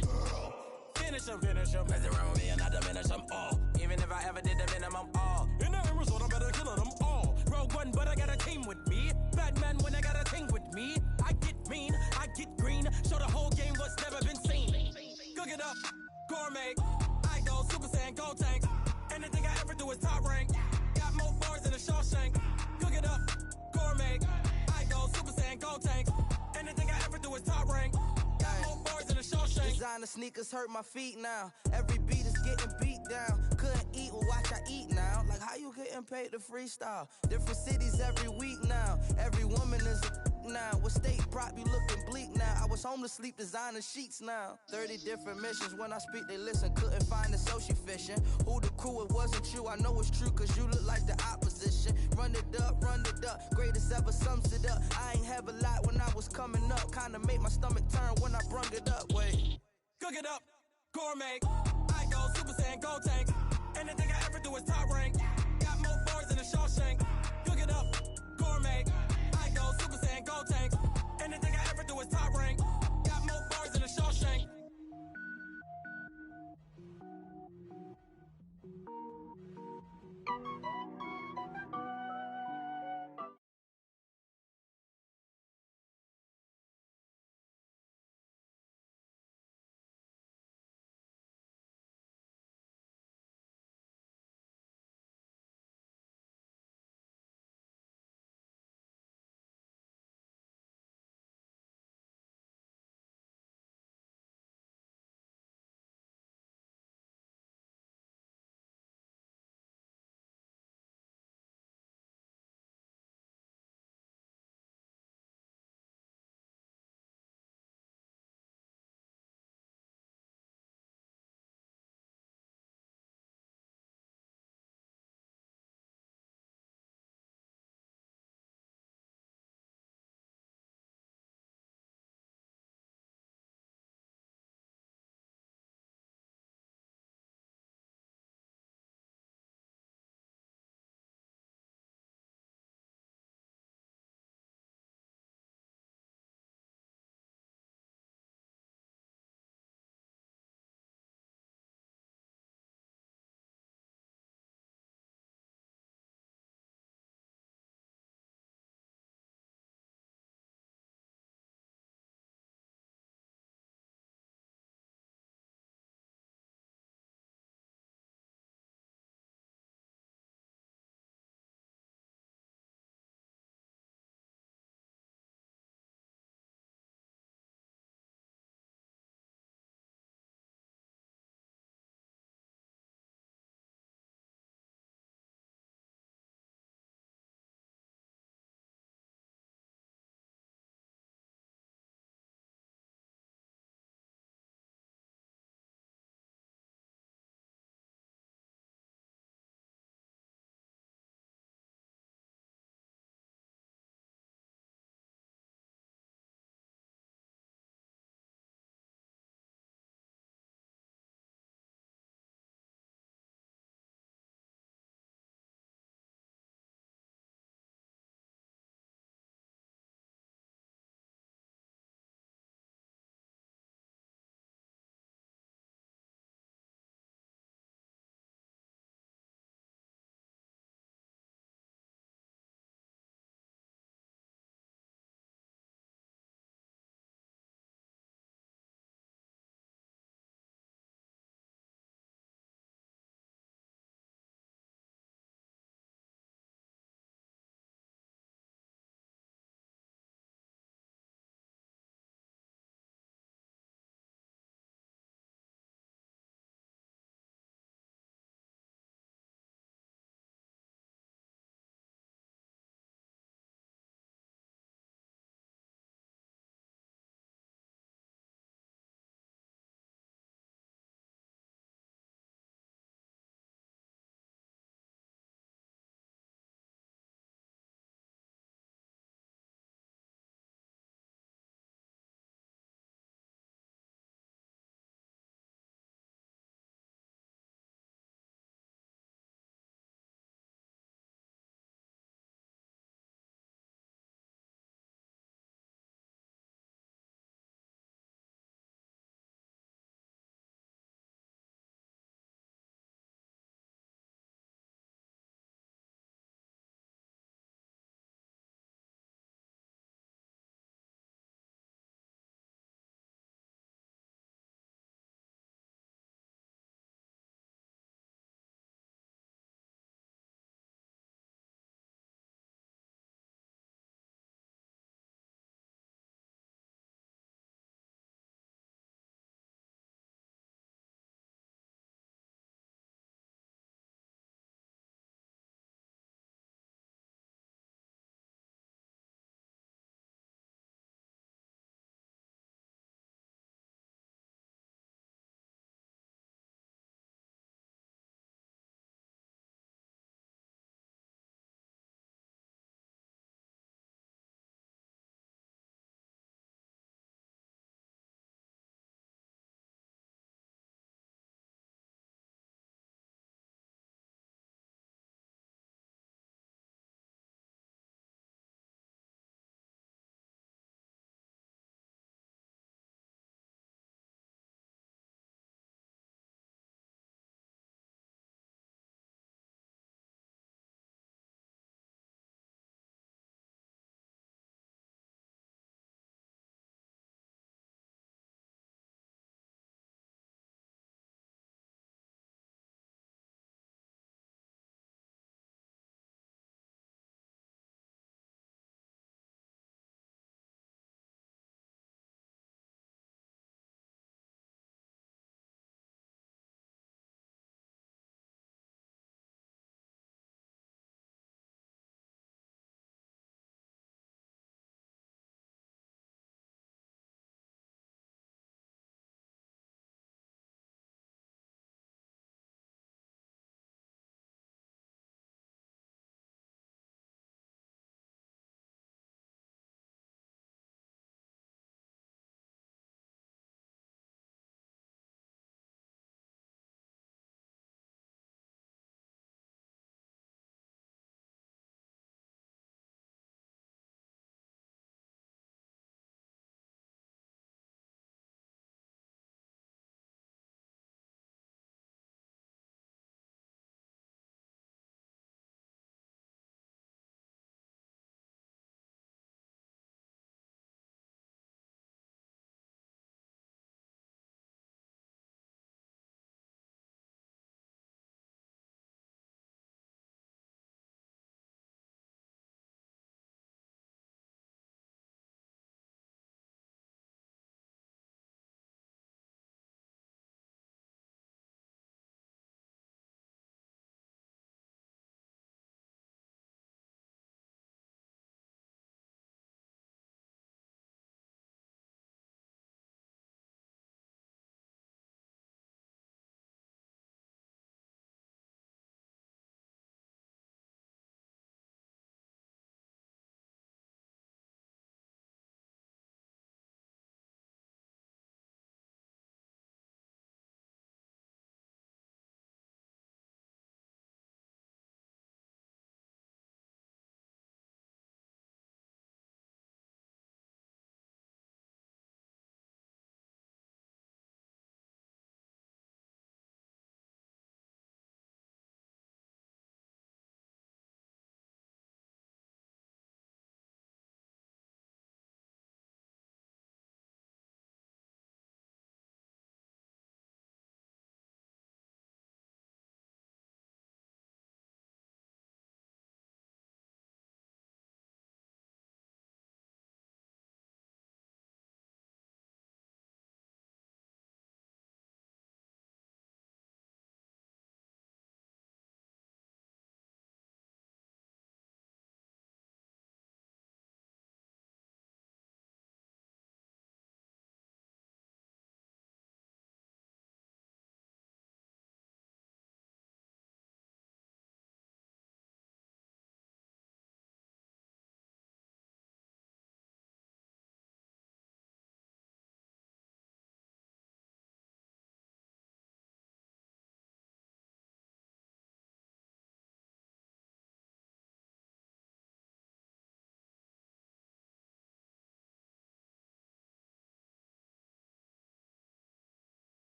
Finish them. Mess around with me and I diminish them all. Even if I ever did the minimum all. In the end result, I better kill them all. Rogue one, but I got a team with me. Batman when I got a team with me. I get mean, I get green. Show the whole game what's never been seen. Cook it up, gourmet. I go Super Saiyan, Gold Tank. Anything I ever do is top rank. Got more bars than a Shawshank. Cook it up, gourmet. I go Super Saiyan, Gold Tank. Anything I ever do is top rank. Got more bars than a Shawshank. Designer sneakers hurt my feet now. Every beat is getting beat down. Couldn't eat, well watch I eat now. Like how you getting paid to freestyle? Different cities every week now. Every woman is a now. What state prop you looking bleak now? I was home to sleep designer sheets now. 30 different missions. When I speak they listen. Couldn't find the so she fishing. Who the crew, it wasn't you. I know it's true cause you look like the opposition. Run it up. Greatest ever sums it up. I ain't have a lot when I was coming up. Kinda made my stomach turn when I brung it up. Wait. Cook it up, gourmet. I go Super Saiyan, Gold Tank. Anything I ever do is top rank.